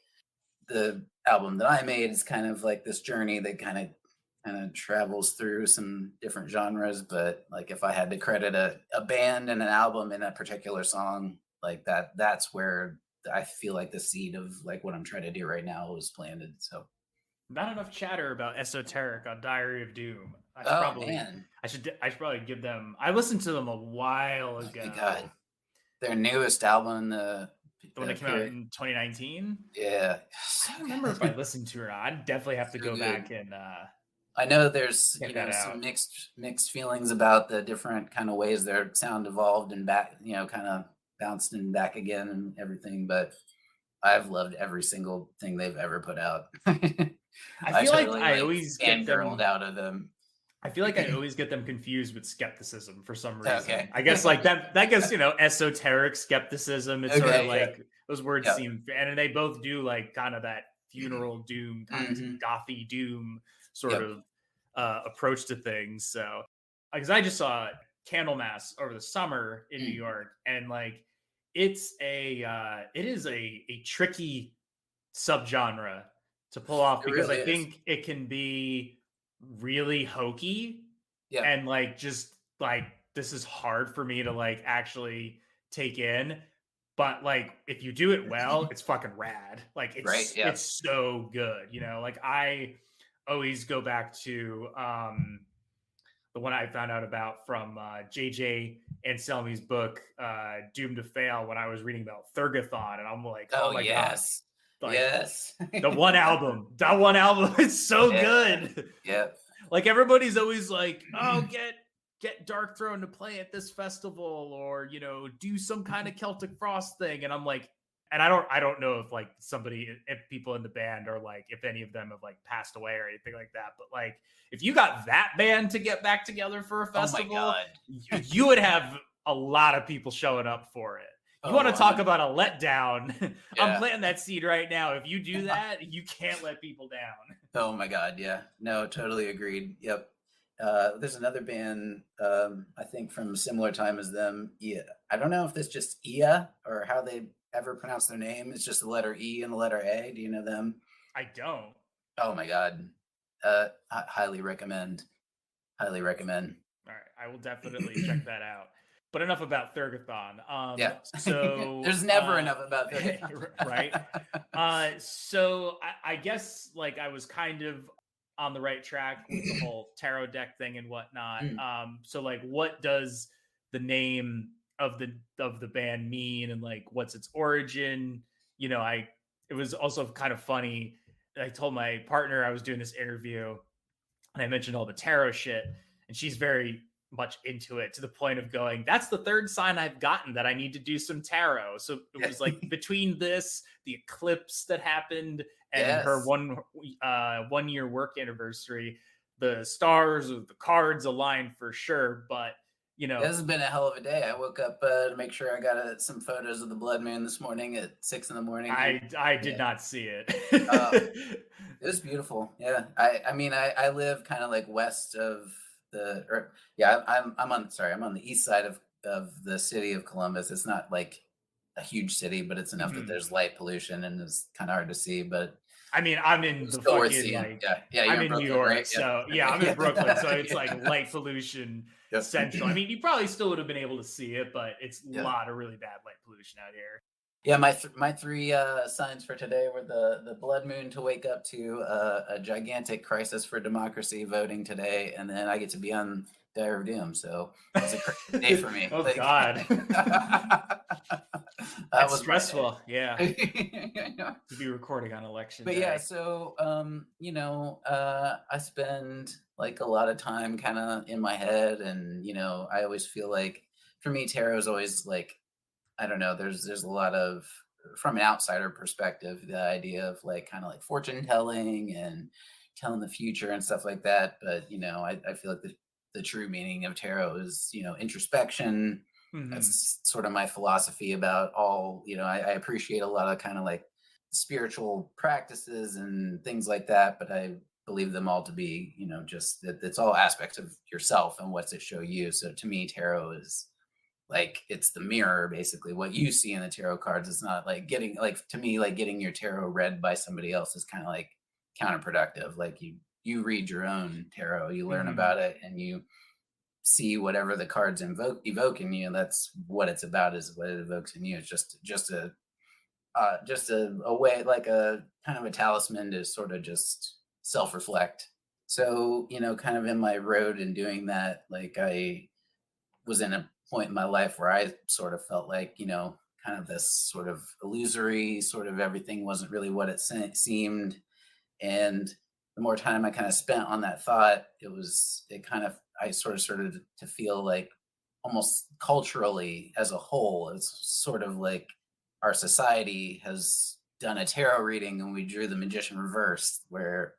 the album that I made is kind of like this journey that kind of travels through some different genres. But like if I had to credit a band and an album in a particular song, like that's where I feel like the seed of like what I'm trying to do right now was planted. So Not enough chatter about Esoteric on Diary of Doom. oh man, I should probably give them. I listened to them a while oh my god, ago. their newest album, The one that the came out period, in 2019. yeah, I so don't remember if I listened to it or not. I'd definitely have to so go back good. and I know there's, check that some out. mixed feelings about the different kind of ways their sound evolved and back, kind of bounced and back again and everything, but I've loved every single thing they've ever put out. I I feel like totally I like always get fangirled them out of them. I feel like I always get them confused with skepticism for some Okay. reason. I guess like that gets, esoteric skepticism. It's sort of Okay, yeah, like those words yeah. seem, and they both do like kind of that funeral doom, kind of Mhm. gothy doom sort Yep. of approach to things. So, because I just saw Candlemass over the summer in New Mm. York, and like it is a tricky subgenre to pull off It because I really is. think it can be really hokey Yeah. and like just like this is hard for me to like actually take in, but like if you do it well it's fucking rad. Like Right, yeah. it's so good, like I always go back to the one I found out about from JJ Anselmi's book Doomed to Fail, when I was reading about Thurgathon, and I'm like, oh Oh, my god, yes. like Yes. that one album is so Yeah. good. Yep. Like everybody's always like, "Oh, get get Dark Throne to play at this festival, or do some kind of Celtic Frost thing. And I'm like, and I don't know if like if people in the band are like, if any of them have like passed away or anything like that, but like if you got that band to get back together for a Oh my festival, God. you would have a lot of people showing up for it. You want Oh, to talk about a letdown? I'm yeah. planting that seed right now. If you do that, you can't let people down. Oh my God, yeah. No, totally agreed. Yep. There's another band, I think from a similar time as them. Yeah. I don't know if it's just Ia or how they ever pronounce their name. It's just the letter E and the letter A. Do you know them? I don't. Oh my God. Highly recommend. Highly recommend. All right, I will definitely check that out. But enough about Thurgathon. Yeah. So There's never enough about that. right. So I guess like I was kind of on the right track with the whole tarot deck thing and whatnot. Mm. So like, what does the name of the band mean, and like, what's its origin? It was also kind of funny. I told my partner I was doing this interview, and I mentioned all the tarot shit, and she's very much into it to the point of going, that's the third sign I've gotten that I need to do some tarot. So it was like between this, the eclipse that happened, and her Yes. 1 year work anniversary, the stars or the cards aligned for sure. But This has been a hell of a day. I woke up to make sure I got some photos of the blood moon this morning at 6 in the morning. I did Yeah. not see it. It was beautiful. Yeah. I mean, I live kind of like west of I'm on the east side of the city of Columbus. It's not like a huge city, but it's enough that Mhm. there's light pollution and it's kind of hard to see, but I mean, I'm it in was the still worth fucking seeing. like, Yeah. Yeah. I'm You're in in New Brooklyn, York, right? so yeah, I'm in Brooklyn, so Yeah. it's like light pollution Yep. central. I mean, you probably still would have been able to see it, but it's a Yeah. lot of really bad light pollution out here. Yeah, my three signs for today were the blood moon to wake up to a gigantic crisis for democracy voting today, and then I get to be on Diary of Doom. So it was a crazy day for me. Oh Like God, that that's was my stressful. Yeah, day. to be recording on election But yeah, day. so I spend like a lot of time kind of in my head, and I always feel like for me, tarot is always like I don't know. There's a lot of from an outsider perspective, the idea of like kind of like fortune telling and telling the future and stuff like that. But I feel like the true meaning of tarot is introspection. Hmm. That's sort of my philosophy about all. I appreciate a lot of kind of like spiritual practices and things like that, but I believe them all to be just that it's all aspects of yourself and what's it show you. So to me, tarot is like it's the mirror basically what you see in the tarot cards. It's not like getting like to me like getting your tarot read by somebody else is kind of like counterproductive. Like you read your own tarot, you learn Hmm. about it, and you see whatever the cards evoke in you. That's what it's about, is what it evokes in you. It's just a way, like a kind of a talisman to sort of just self-reflect. So kind of in my road in doing that, like I was in a point in my life where I sort of felt like, kind of this sort of illusory, sort of everything wasn't really what it seemed. And the more time I kind of spent on that thought, I sort of started to feel like almost culturally as a whole, it's sort of like our society has done a tarot reading and we drew the magician reversed, where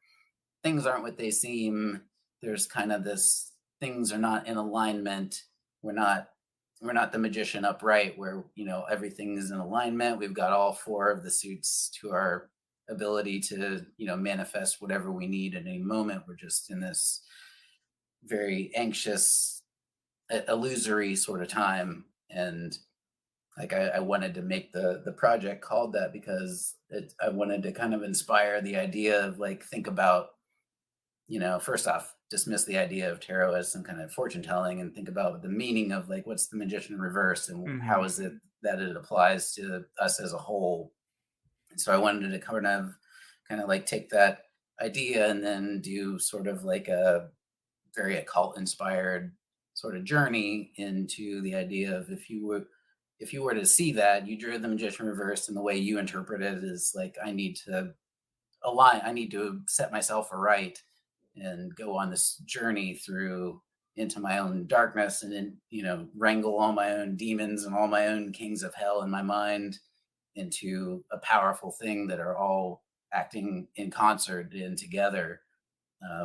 things aren't what they seem. There's kind of this things are not in alignment. We're not we're not the magician upright where everything is in alignment. We've got all four of the suits to our ability to manifest whatever we need at any moment. We're just in this very anxious, illusory sort of time. And like I wanted to make the project called that because I wanted to kind of inspire the idea of like think about first off, dismiss the idea of tarot as some kind of fortune telling and think about the meaning of like what's the magician reverse and how Hmm. is it that it applies to us as a whole. And so I wanted to kind of like take that idea and then do sort of like a very occult inspired sort of journey into the idea of if you were to see that you drew the magician reverse, and the way you interpret it is like I need to set myself aright and go on this journey through into my own darkness and then, wrangle all my own demons and all my own kings of hell in my mind into a powerful thing that are all acting in concert and together.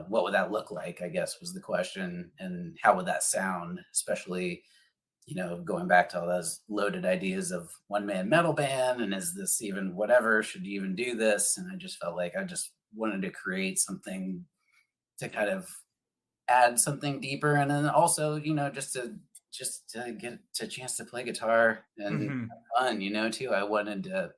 What would that look like? I guess was the question, and how would that sound? Especially, going back to all those loaded ideas of one man metal band, and is this even whatever? Should you even do this? And I just felt like I just wanted to create something to kind of add something deeper, and then also, just to get a chance to play guitar and Hmm. have fun, too. I wanted to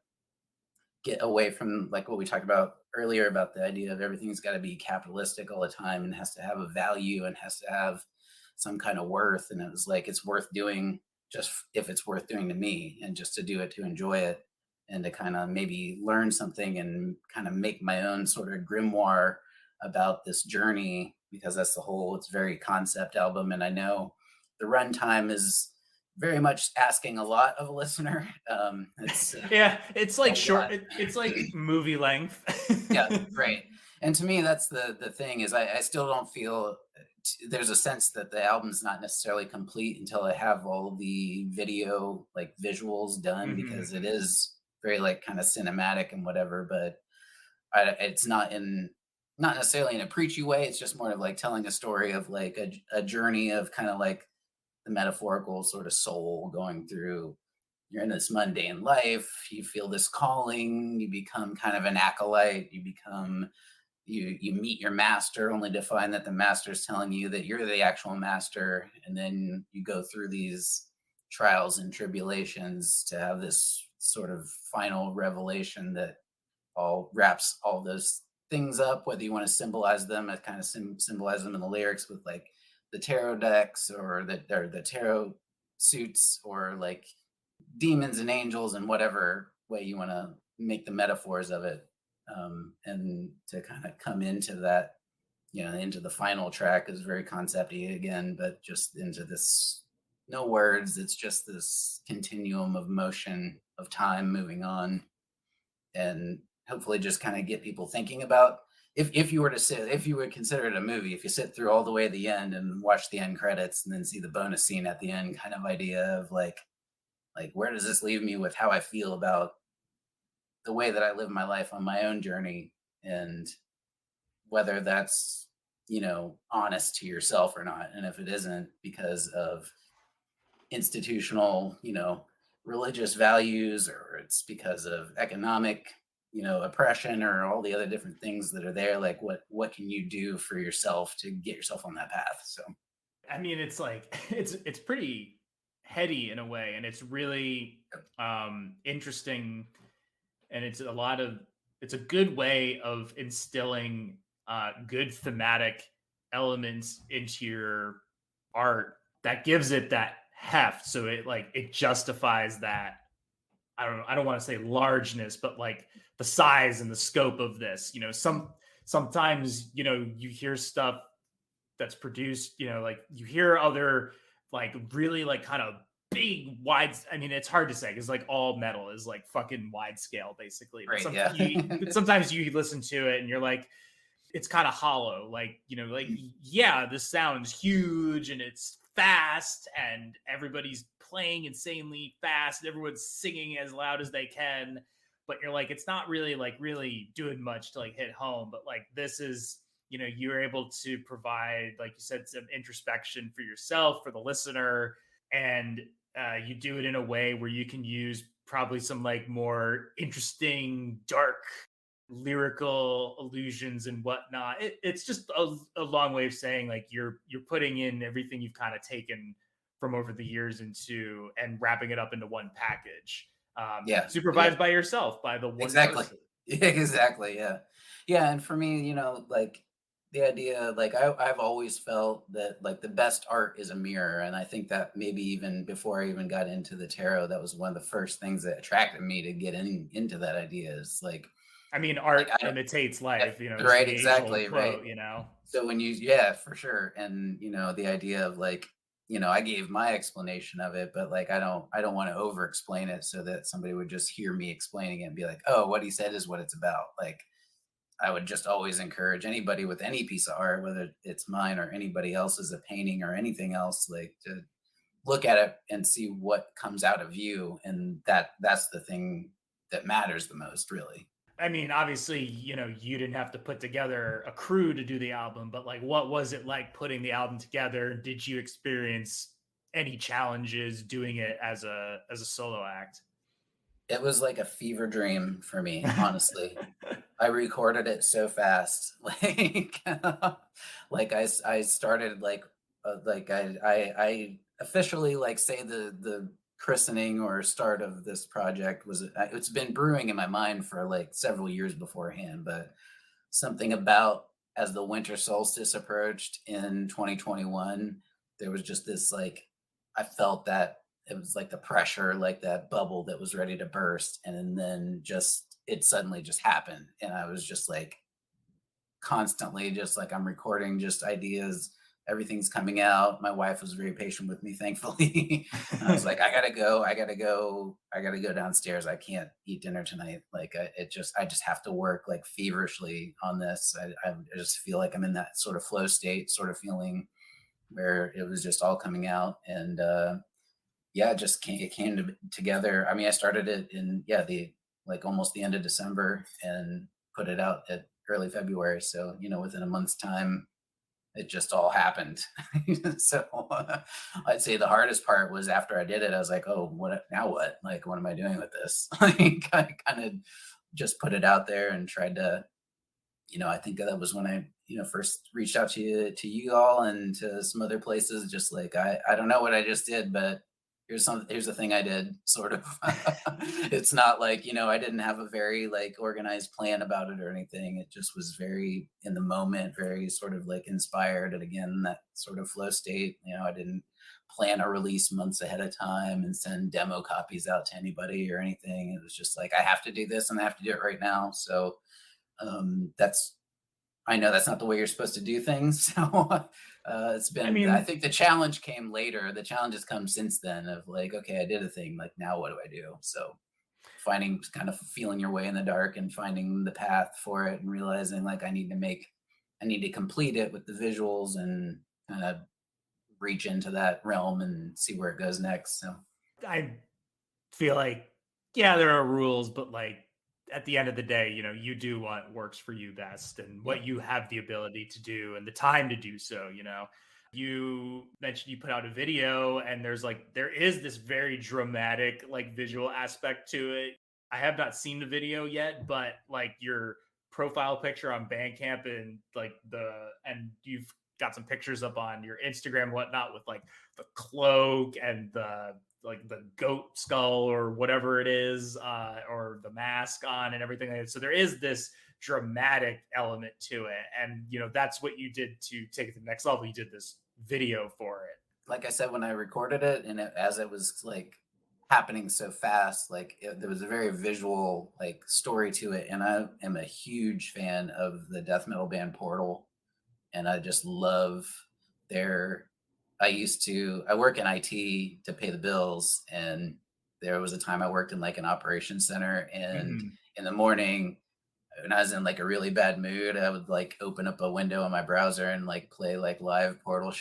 get away from like what we talked about earlier about the idea of everything's got to be capitalistic all the time and has to have a value and has to have some kind of worth. And it was like it's worth doing just if it's worth doing to me, and just to do it to enjoy it and to kind of maybe learn something and kind of make my own sort of grimoire about this journey, because that's the whole, it's very concept album. And I know the runtime is very much asking a lot of a listener. It's Yeah, it's a like short. lot. It's like movie length. Yeah, right. And to me, that's the thing is I still don't feel there's a sense that the album's not necessarily complete until I have all the video like visuals done, Hmm. because it is very like kind of cinematic and whatever. But it's not necessarily in a preachy way. It's just more of like telling a story of like a journey of kind of like the metaphorical sort of soul going through. You're in this mundane life, you feel this calling, you become kind of an acolyte, you meet your master only to find that the master is telling you that you're the actual master, and then you go through these trials and tribulations to have this sort of final revelation that all wraps all those things up, whether you want to symbolize them, as kind of symbolize them in the lyrics with like the tarot decks or the tarot suits, or like demons and angels and whatever way you want to make the metaphors of it. And to kind of come into that, into the final track is very concepty again, but just into this, no words, it's just this continuum of motion of time moving on, and hopefully just kind of get people thinking about, if you were to sit, if you would consider it a movie, if you sit through all the way to the end and watch the end credits and then see the bonus scene at the end, kind of idea of like where does this leave me with how I feel about the way that I live my life on my own journey, and whether that's, honest to yourself or not. And if it isn't because of institutional, religious values, or it's because of economic, oppression, or all the other different things that are there, like what can you do for yourself to get yourself on that path? So I mean, it's like it's pretty heady in a way, and it's really interesting, and it's a good way of instilling good thematic elements into your art that gives it that heft, so it justifies that. I don't want to say largeness, but like the size and the scope of this. Sometimes you hear stuff that's produced, like you hear other like really like kind of big wide. I mean, it's hard to say because like all metal is like fucking wide scale basically, but right, yeah. sometimes you listen to it and you're like, it's kind of hollow, like like, yeah, this sounds huge and it's fast and everybody's playing insanely fast and everyone's singing as loud as they can, but you're like, it's not really like really doing much to like hit home. But like this is, you're able to provide, like you said, some introspection for yourself, for the listener, and you do it in a way where you can use probably some like more interesting dark lyrical allusions and whatnot. It's just a long way of saying like you're putting in everything you've kind of taken from over the years into and wrapping it up into one package, Yeah, yeah. supervised by yourself, by the one Exactly. person. Yeah, exactly, yeah. Yeah, and for me, like, the idea like, I've always felt that, like, the best art is a mirror, and I think that maybe even before I even got into the tarot, that was one of the first things that attracted me to get into that idea, is, I mean, like, art I don't. imitates Yeah, life, is right, the age old exactly, right? quote. So when you, yeah, for sure. And the idea of like, I gave my explanation of it, but like I don't want to over explain it so that somebody would just hear me explaining it and be like, oh, what he said is what it's about. Like I would just always encourage anybody with any piece of art, whether it's mine or anybody else's, a painting or anything else, like to look at it and see what comes out of you, and that's the thing that matters the most, really. I mean, obviously, you didn't have to put together a crew to do the album, but like, what was it like putting the album together? Did you experience any challenges doing it as a solo act? It was like a fever dream for me, honestly. I recorded it so fast, like, I started like I officially like say the christening or start of this project was it's been brewing in my mind for like several years beforehand, but something about as the winter solstice approached in 2021, there was just this like I felt that it was like the pressure, like that bubble that was ready to burst, and then just it suddenly just happened, and I was just like constantly just like I'm recording just ideas. Everything's coming out. My wife was very patient with me, thankfully. And I was like, I gotta go downstairs. I can't eat dinner tonight. Like, I just have to work like feverishly on this. I just feel like I'm in that sort of flow state, sort of feeling where it was just all coming out. And yeah, it came together. I mean, I started it in, yeah, like almost the end of December and put it out at early February. So, within a month's time, it just all happened. So I'd say the hardest part was after I did it, I was like, oh, what now? What? Like, what am I doing with this? Like, I kind of just put it out there and tried to, I think that was when I, first reached out to you all and to some other places. Just like, I don't know what I just did, but here's the thing I did, sort of. It's not like, I didn't have a very like organized plan about it or anything. It just was very in the moment, very sort of like inspired. And again, that sort of flow state, I didn't plan a release months ahead of time and send demo copies out to anybody or anything. It was just like, I have to do this and I have to do it right now. So that's I know that's not the way you're supposed to do things. So it's I been, I mean, think the challenge came later. The challenge has come since then of like, okay, I did a thing. Like, now what do I do? So finding, kind of feeling your way in the dark and finding the path for it and realizing like I need to complete it with the visuals and kind of reach into that realm and see where it goes next. So I feel like, yeah, there are rules, but like at the end of the day, you do what works for you best and yeah, what you have the ability to do and the time to do so. You mentioned you put out a video, and there is this very dramatic like visual aspect to it. I have not seen the video yet, but like your profile picture on Bandcamp and you've got some pictures up on your Instagram and whatnot with like the cloak and the goat skull or whatever it is, or the mask on and everything like that. So there is this dramatic element to it, and that's what you did to take it to the next level. You did this video for it. like I said, when I recorded it and as it was like happening so fast, like there was a very visual like story to it. And I am a huge fan of the death metal band Portal, and I just love their. I work in IT to pay the bills, and there was a time I worked in like an operations center, and Mhm. in the morning when I was in like a really bad mood, I would like open up a window on my browser and like play like live Portal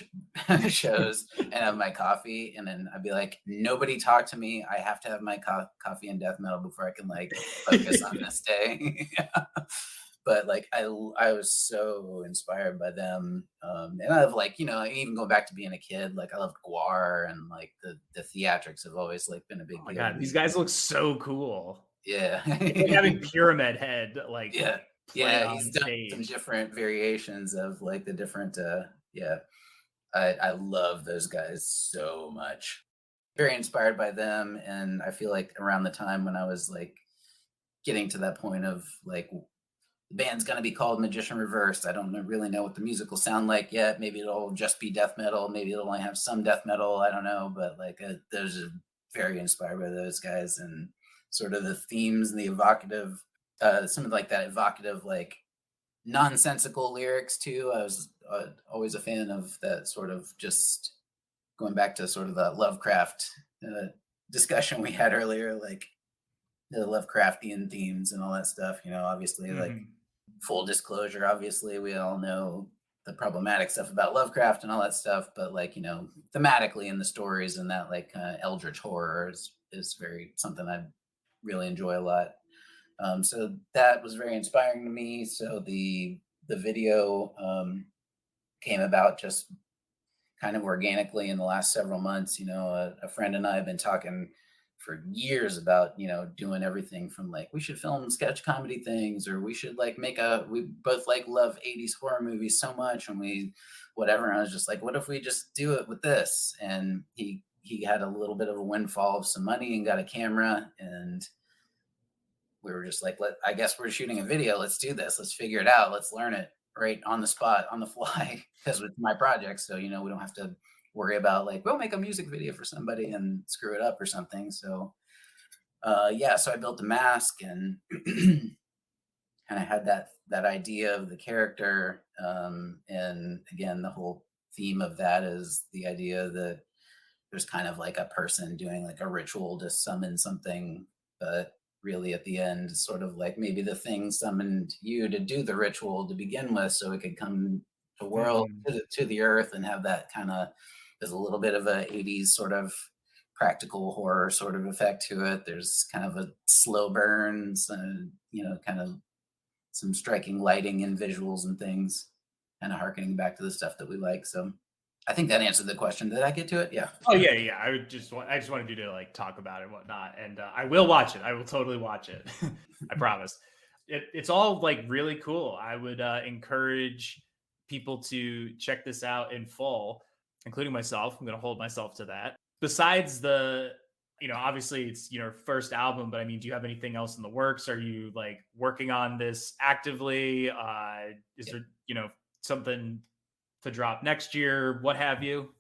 shows and have my coffee. And then I'd be like, nobody talk to me. I have to have my coffee and death metal before I can like focus on this day. Yeah. But like, I was so inspired by them. And I've like, even going back to being a kid, like I loved Guar, and like the theatrics have always like been a Oh big my deal to god, these me. guys look so cool. Yeah. It's like having Pyramid Head like Yeah. play Yeah, he's on done some stage. different variations of, like, the different, yeah. I love those guys so much. Very inspired by them, and I feel like around the time when I was, like, getting to that point of, like, the band's gonna be called Magician Reversed. I don't really know what the music will sound like yet. Maybe it'll just be death metal. Maybe it'll only have some death metal. I don't know, but like those are very inspired by those guys, and sort of the themes and the evocative, some of like that evocative, like nonsensical lyrics too. I was always a fan of that sort of just going back to sort of the Lovecraft uh, discussion we had earlier, like the Lovecraftian themes and all that stuff. Obviously like Mhm. full disclosure, obviously, we all know the problematic stuff about Lovecraft and all that stuff, but like, thematically in the stories and that like eldritch horror is very something I really enjoy a lot. So that was very inspiring to me. So the video came about just kind of organically in the last several months. A friend and I have been talking for years about, doing everything from like, we should film sketch comedy things, or we should like we both like love 80s horror movies so much. And whatever. And I was just like, what if we just do it with this? And he had a little bit of a windfall of some money and got a camera, and we were just like, I guess we're shooting a video. Let's do this. Let's figure it out. Let's learn it right on the spot, on the fly, because it's my project. So, we don't have to worry about like, we'll make a music video for somebody and screw it up or something. So, yeah, so I built the mask and kind of had that idea of the character. And again, the whole theme of that is the idea that there's kind of like a person doing like a ritual to summon something, but really at the end, sort of like maybe the thing summoned you to do the ritual to begin with, so it could come to world Mm. to the earth and have that kind of, there's a little bit of a 80s sort of practical horror sort of effect to it. There's kind of a slow burn, kind of some striking lighting and visuals and things, kind of harkening back to the stuff that we like. So I think that answered the question. Did I get to it? Yeah. Oh yeah, yeah. I just wanted you to like talk about it and whatnot, and I will watch it. I will totally watch it. I promise. It's all like really cool. I would encourage people to check this out in full, including myself. I'm going to hold myself to that. Besides obviously it's your first album, but I mean, do you have anything else in the works? Are you like working on this actively? Is there something to drop next year? What have you?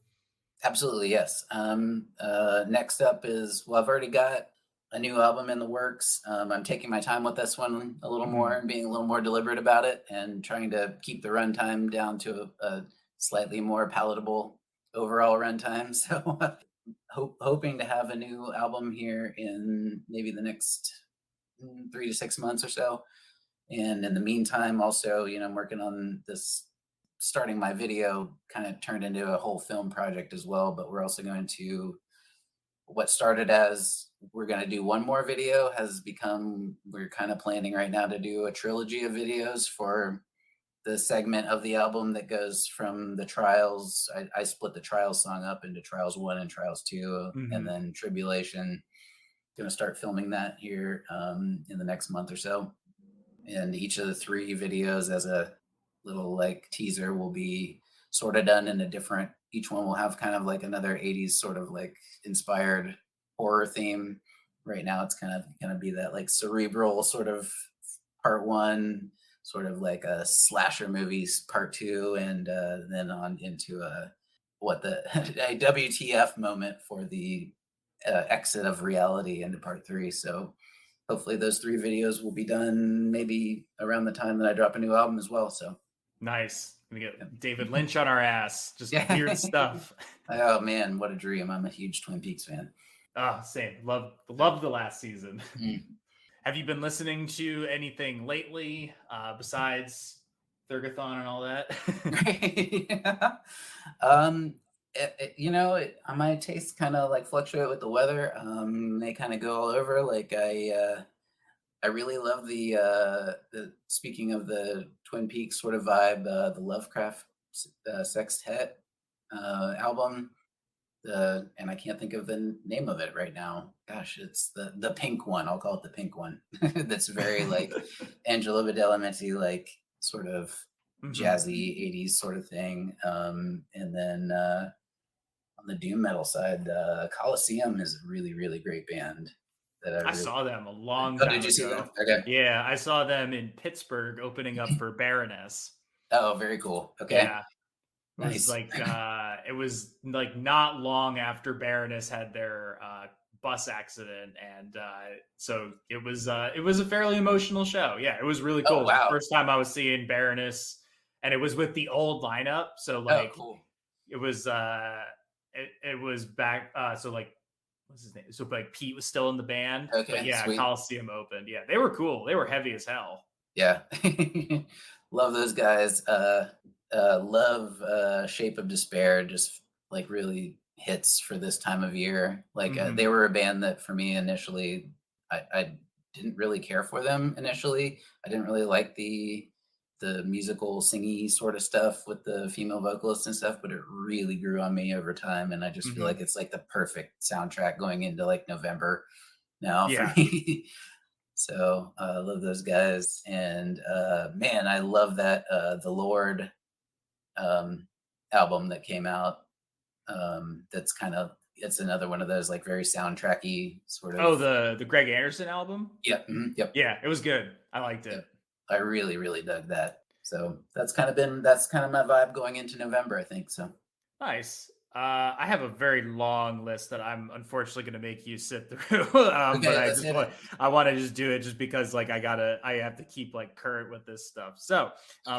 Absolutely, yes. Next up is, well, I've already got a new album in the works. I'm taking my time with this one a little more and being a little more deliberate about it, and trying to keep the runtime down to a slightly more palatable overall runtime. So, hoping to have a new album here in maybe the next 3 to 6 months or so. And in the meantime, also, I'm working on this, starting my video kind of turned into a whole film project as well. But we're also going to, what started as we're going to do one more video has become, we're kind of planning right now to do a trilogy of videos for the segment of the album that goes from the trials. I split the trials song up into trials 1 and trials 2, and Mm-hmm. then tribulation. Going to start filming that here in the next month or so. And each of the 3 videos, as a little like teaser, will be sort of done in a different, each one will have kind of like another 80s sort of like inspired horror theme. Right now it's kind of going to be that like cerebral sort of part 1, sort of like a slasher movies part 2, and then on into a a WTF moment for the exit of reality into part 3. So hopefully those 3 videos will be done maybe around the time that I drop a new album as well. So Nice. Gonna yeah. get David Lynch on our ass. Just Yeah. weird stuff. Oh man, what a dream. I'm a huge Twin Peaks fan. Same. Love the last season. Mm. Have you been listening to anything lately besides Thurgathon and all that? Yeah. My tastes kind of like fluctuate with the weather. They kind of go all over. Like I really love the speaking of the Twin Peaks sort of vibe, the Lovecraft Sextet album. And I can't think of the name of it right now. Gosh, it's the pink one. I'll call it the pink one. That's very like Angela Badalamenti, like sort of Mm-hmm. jazzy 80s sort of thing. And then on the doom metal side, Coliseum is a really, really great band that I I really. saw them a long Oh, did time you see ago. them? Okay. Yeah, I saw them in Pittsburgh opening up for Baroness. Oh, very cool. Okay. Yeah, Nice. it was like not long after Baroness had their bus accident, and so it was a fairly emotional show. Yeah, it was really Oh, cool. It was the wow. first time I was seeing Baroness, and it was with the old lineup. So Oh, like cool. it was it was back so like what's his name? So like Pete was still in the band, but Okay, yeah, sweet. Coliseum opened. Yeah, they were cool. They were heavy as hell. Yeah. Love those guys. Love Shape of Despair, just like really hits for this time of year. Like they Hmm. were a band that for me initially, I didn't really care for them initially. I didn't really like the musical singy sort of stuff with the female vocalists and stuff, but it really grew on me over time. And I just feel Hmm. like it's like the perfect soundtrack going into like November now for Yeah. me. So I love those guys, and man, I love that the Lord um, album that came out. That's kind of it's another one of those like very soundtracky sort Oh, of. the Greg Anderson album. Yep, yep, Yeah, it was good. I liked it. yep. I really really dug that. So that's kind of my vibe going into November. I think so. Nice. I have a very long list that I'm unfortunately going to make you sit through, but Okay, let's hit it. I want to just do it just because like I have to keep like current with this stuff. So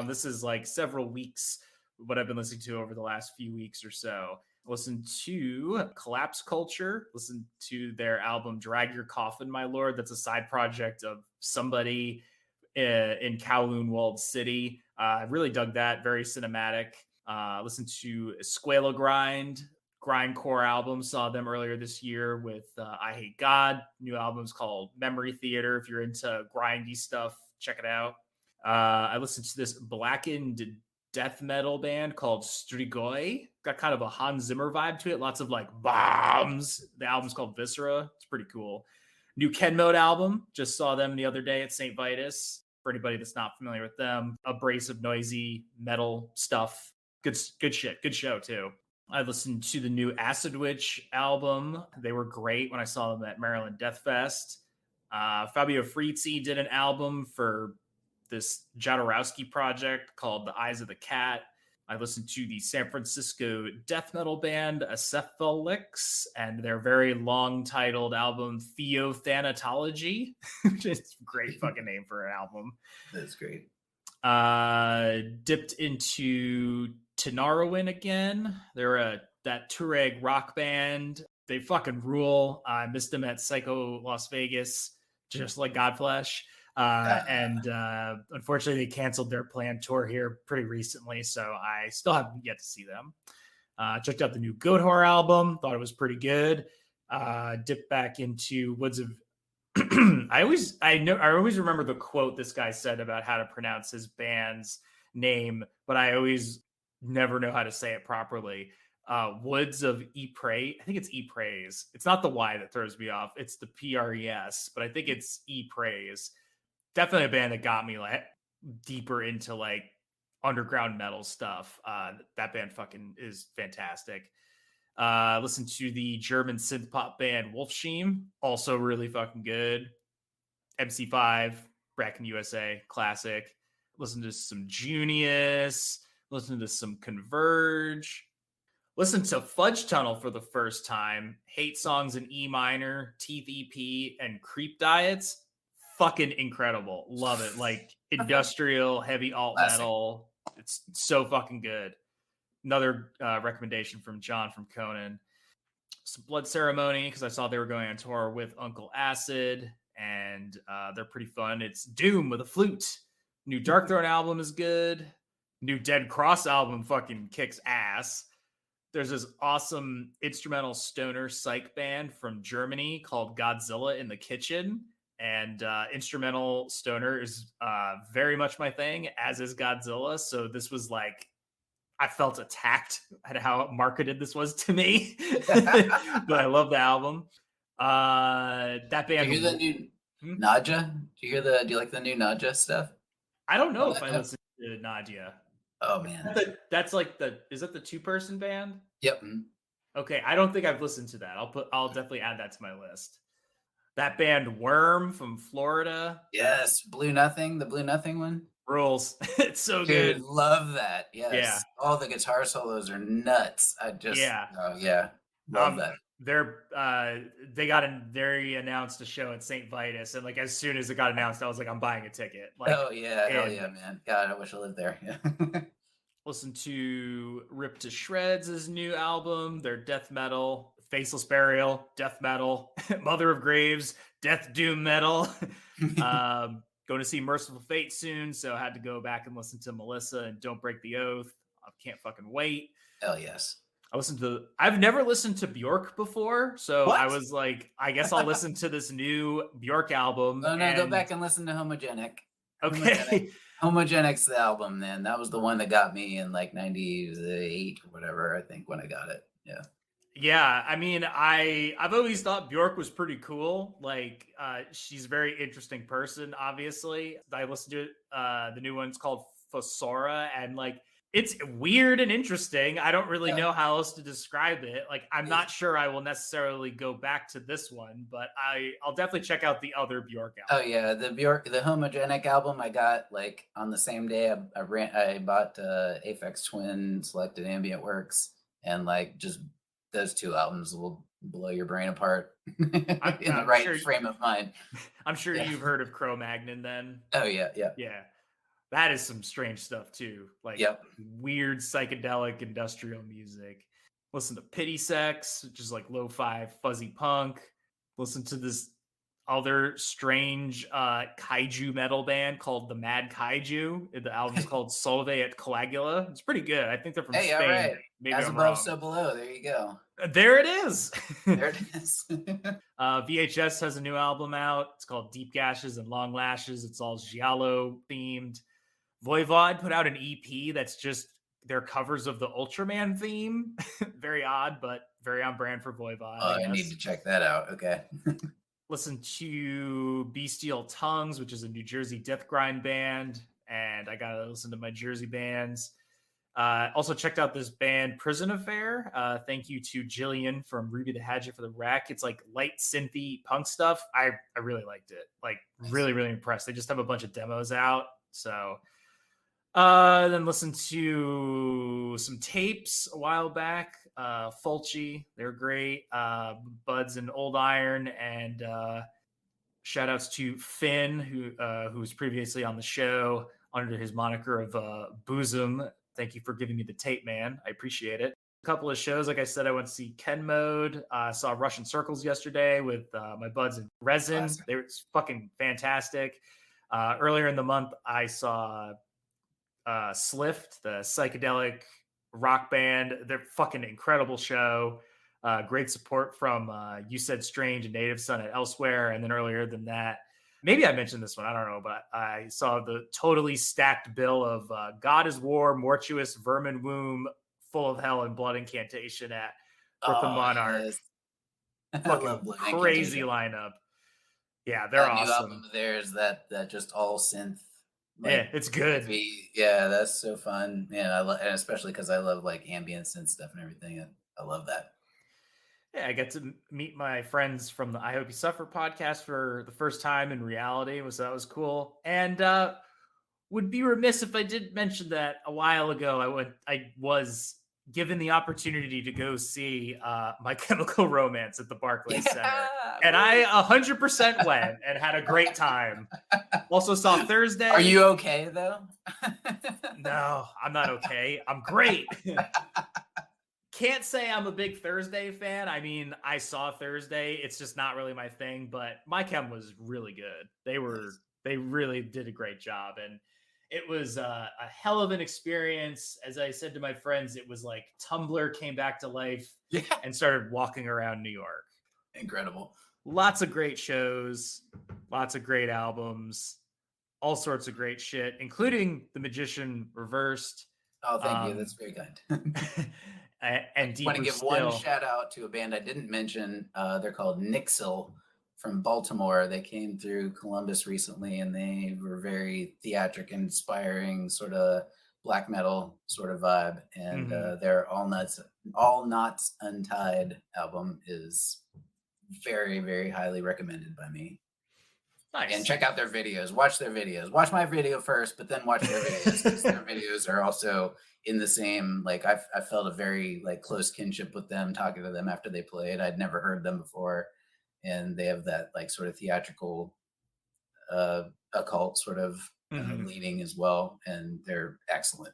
this is like several weeks what I've been listening to over the last few weeks or so. Listen to Collapse Culture. Listen to their album "Drag Your Coffin, My Lord." That's a side project of somebody in Kowloon Walled City. I really dug that. Very cinematic. Listened to Escuela grindcore album. Saw them earlier this year with I Hate God. New album's called Memory Theater. If you're into grindy stuff, check it out. I listened to this blackened death metal band called Strigoi. Got kind of a Hans Zimmer vibe to it. Lots of like bombs. The album's called Viscera. It's pretty cool. New Ken Mode album. Just saw them the other day at St. Vitus. For anybody that's not familiar with them, abrasive, noisy metal stuff. Good shit. Good show too. I listened to the new Acid Witch album. They were great when I saw them at Maryland Death Fest. Fabio Frizzi did an album for this Jodorowsky project called The Eyes of the Cat. I listened to the San Francisco death metal band Acephalix and their very long titled album Theothanatology, which is a great fucking name for an album. That's great. Dipped into Tenarowin again. They're that Tureg rock band. They fucking rule. I missed them at Psycho Las Vegas, just like Godflesh. And unfortunately, they canceled their planned tour here pretty recently, so I still haven't yet to see them. Checked out the new Goat Horror album, thought it was pretty good. Dipped back into Woods of I always remember the quote this guy said about how to pronounce his band's name, but I always never know how to say it properly. Woods of Ypres. I think it's Ypres. It's not the Y that throws me off. It's the Pres, but I think it's Ypres. Definitely a band that got me like deeper into like underground metal stuff. That band fucking is fantastic. Listen to the German synth pop band Wolfsheim, also really fucking good. MC5, Bracken USA, classic. Listen to some Junius. Listen to some Converge. Listen to Fudge Tunnel for the first time. Hate Songs in E minor, Teeth EP, and Creep Diets. Fucking incredible. Love it. Like industrial, heavy alt Classic. metal. It's so fucking good. Another recommendation from John from Conan. Some Blood Ceremony, because I saw they were going on tour with Uncle Acid, and they're pretty fun. It's Doom with a flute. New Dark Throne album is good. New Dead Cross album fucking kicks ass. There's this awesome instrumental stoner psych band from Germany called Godzilla in the Kitchen. And instrumental stoner is very much my thing, as is Godzilla. So this was like I felt attacked at how marketed this was to me, but I love the album. That Do you band, hear the new hmm? Naja? Do you like the new Naja stuff? I don't know On if that I note? listened to Nadia. Oh man. That's like is that the 2-person band? Yep. Okay, I don't think I've listened to that. I'll definitely add that to my list. That band Worm from Florida Yes, Blue Nothing, the Blue Nothing one. rules. It's so Dude, good. love that. Yeah, Yes. All the guitar solos are nuts. yeah. Oh yeah, love Um, that. they're they announced a show at St. Vitus, and like as soon as it got announced, I was like, I'm buying a ticket. Like, Oh yeah, hell and yeah, man. God, I wish I lived there. Yeah. listen to Rip to Shreds' new album, their death metal, Faceless Burial, death metal, Mother of Graves, death doom metal. Go going to see Merciful Fate soon, so I had to go back and listen to Melissa and Don't Break the Oath. I can't fucking wait. Hell yes. I've never listened to Bjork before, so I What? was like, I guess I'll listen to this new Bjork album. Oh no, go And back and listen to Homogenic. okay. Homogenic's the album, then. That was the one that got me in like 98 or whatever, I think, when I got it. Yeah. Yeah, I mean, I've always thought Bjork was pretty cool. Like, she's a very interesting person. Obviously, I listened to the new one's called Fosora, and like, it's weird and interesting. I don't really Yeah. know how else to describe it. Like, I'm not sure I will necessarily go back to this one, but I'll definitely check out the other Bjork Oh album. yeah, the Homogenic album I got like on the same day I bought Aphex Twin Selected Ambient Works, and like just those two albums will blow your brain apart in the I'm right sure. frame of mind. I'm sure Yeah. you've heard of Cro-Magnon then. Oh yeah, yeah. Yeah. That is some strange stuff too. Like Yep. weird psychedelic industrial music. Listen to Pity Sex, which is like lo-fi fuzzy punk. Listen to this other strange kaiju metal band called the Mad Kaiju. The album's called Solve et Coagula. It's pretty good. I think they're from Hey, all Spain. right. Maybe As I'm above, wrong. so below. There you go. There it is. There it is. VHS has a new album out. It's called Deep Gashes and Long Lashes. It's all giallo themed. Voivod put out an EP that's just their covers of the Ultraman theme. Very odd, but very on brand for Voivod. I need to check that out. Okay. Listen to Bestial Tongues, which is a New Jersey death grind band, and I gotta listen to my Jersey bands. Also checked out this band Prison Affair. Thank you to Jillian from Ruby the Hatchet for the Wreck. It's like light synthy punk stuff. I really liked it. Like really, really impressed. They just have a bunch of demos out. So then listen to some tapes a while back. Fulci, they're great. Buds and Old Iron, and shout outs to Finn, who was previously on the show under his moniker of Boozum. Thank you for giving me the tape, man. I appreciate it. A couple of shows, like I said, I went to see Ken Mode. Saw Russian Circles yesterday with my buds in Resin. Classic. They were fucking fantastic. Earlier in the month, I saw Slift, the psychedelic rock band. They're fucking incredible show. Great support from You Said Strange and Native Son at Elsewhere. And then earlier than that, maybe I mentioned this one, I don't know, but I saw the totally stacked bill of God is War, Mortuous, Vermin Womb, Full of Hell, and Blood Incantation at Brooklyn Monarch. Yes. I Fucking love Blood crazy Incantation. lineup. Yeah, they're That awesome. new album of theirs, that just all synth. Like, yeah, it's good. Yeah, that's so fun. Yeah, and especially because I love like ambient synth stuff and everything. I love that. Yeah, I get to meet my friends from the I Hope You Suffer podcast for the first time in reality. That was cool. And would be remiss if I did mention that a while ago I was given the opportunity to go see My Chemical Romance at the Barclays Center. And I 100% went and had a great time. Also saw Thursday. Are you okay though? No, I'm not okay. I'm great. Can't say I'm a big Thursday fan. I mean, I saw Thursday. It's just not really my thing, but My Chem was really good. They really did a great job. And it was a hell of an experience. As I said to my friends, it was like Tumblr came back to life and started walking around New York. Incredible. Lots of great shows, lots of great albums, all sorts of great shit, including The Magician Reversed. Oh, thank you. That's very kind. And I want to give one shout out to a band I didn't mention. They're called Nixil from Baltimore. They came through Columbus recently, and they were very theatric, inspiring, sort of black metal sort of vibe. And their All Knots Untied album is very, very highly recommended by me. Nice. And check out their videos. Watch their videos. Watch my video first, but then watch their videos, because their videos are also in the same, like I felt a very like close kinship with them, talking to them after they played. I'd never heard them before, and they have that like sort of theatrical occult sort of leaning as well, and they're excellent.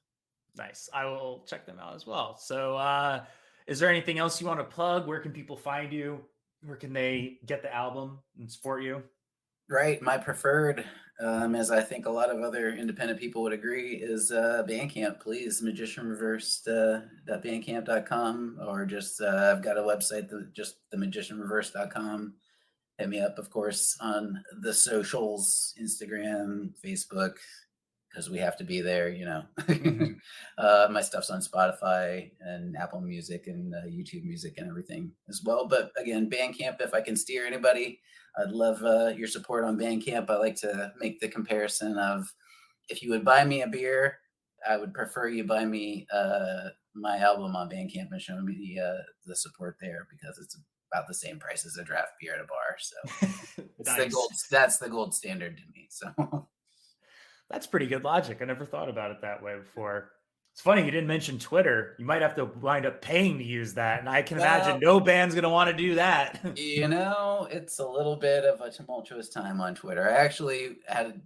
Nice. I will check them out as well. So is there anything else you want to plug? Where can people find you? Where can they get the album and support you? Right. My preferred, as I think a lot of other independent people would agree, is Bandcamp. Please, magicianreversed.bandcamp.com, or just I've got a website, just themagicianreversed.com. Hit me up, of course, on the socials, Instagram, Facebook, because we have to be there, you know. Mhm. My stuff's on Spotify and Apple Music and YouTube Music and everything as well. But again, Bandcamp, if I can steer anybody, I'd love your support on Bandcamp. I like to make the comparison of, if you would buy me a beer, I would prefer you buy me my album on Bandcamp and show me the support there, because it's about the same price as a draft beer at a bar. So it's the Nice. gold. That's the gold standard to me. So That's pretty good logic. I never thought about it that way before. It's funny you didn't mention Twitter. You might have to wind up paying to use that, and I can imagine well, no band's going to want to do that. it's a little bit of a tumultuous time on Twitter. I actually had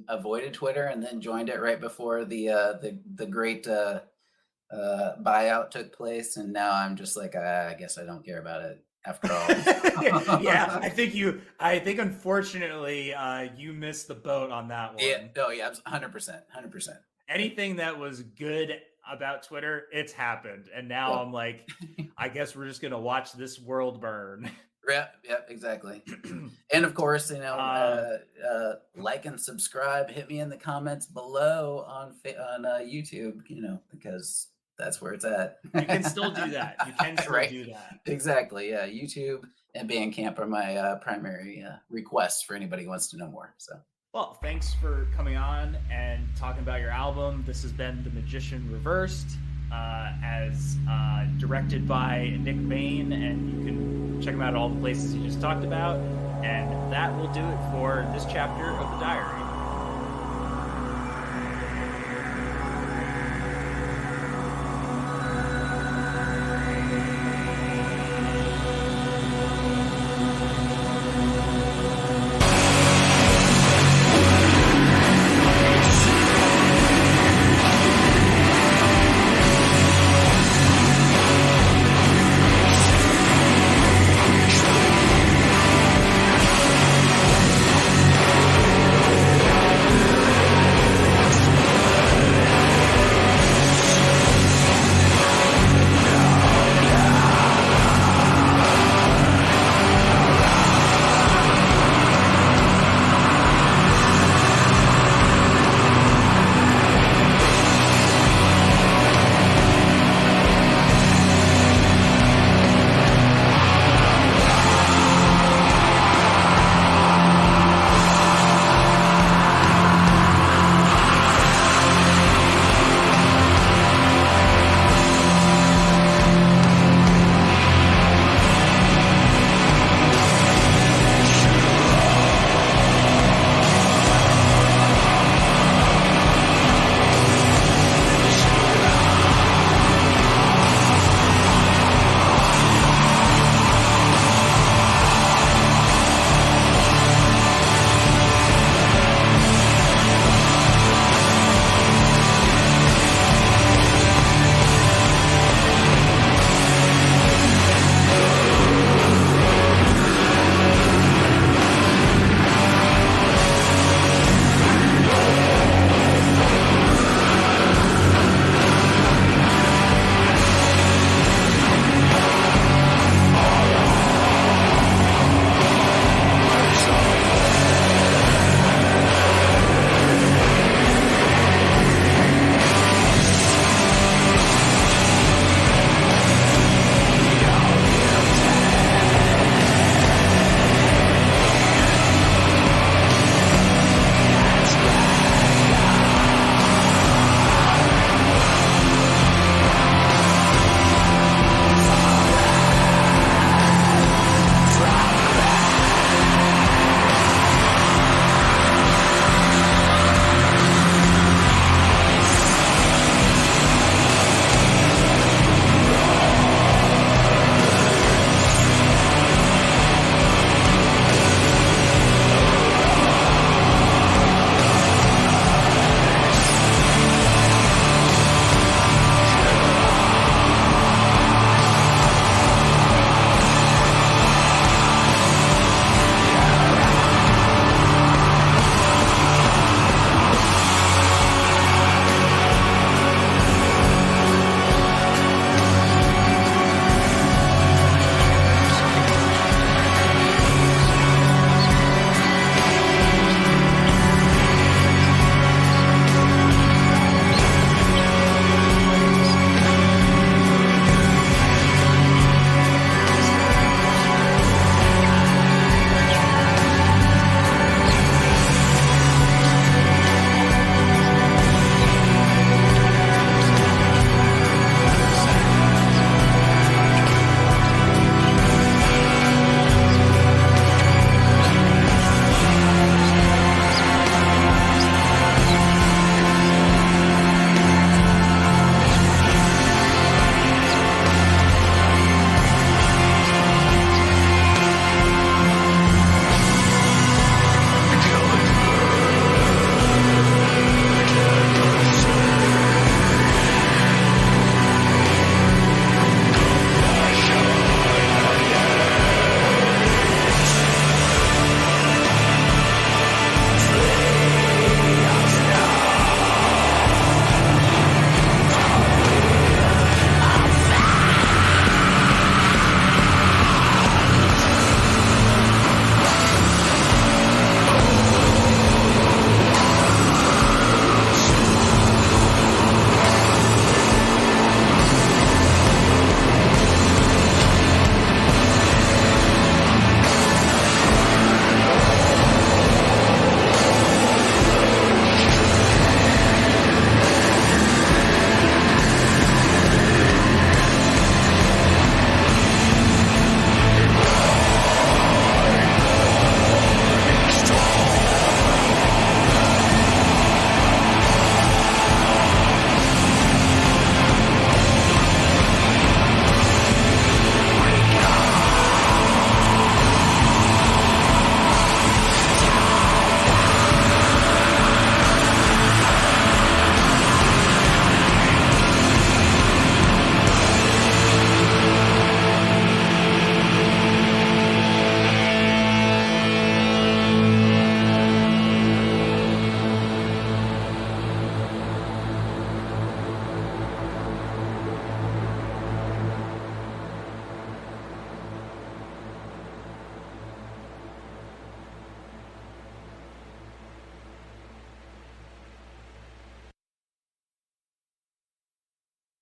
avoided Twitter and then joined it right before the great buyout took place, and now I'm just like, I guess I don't care about it after all. Yeah, I think unfortunately you missed the boat on that Yeah, one. oh yeah, 100%, 100%. Anything that was good about Twitter, it's happened. And now Yep. I'm like, I guess we're just going to watch this world burn. Yep, exactly. And of course, Um, like and subscribe. Hit me in the comments below on YouTube, because that's where it's at. you can still do that. You can still Right. do that. Exactly. Yeah. YouTube and Bandcamp are my primary requests for anybody who wants to know more. So Well, thanks for coming on and talking about your album. This has been The Magician Reversed, as directed by Nick Bain, and you can check him out at all the places you just talked about. And that will do it for this chapter of the diary.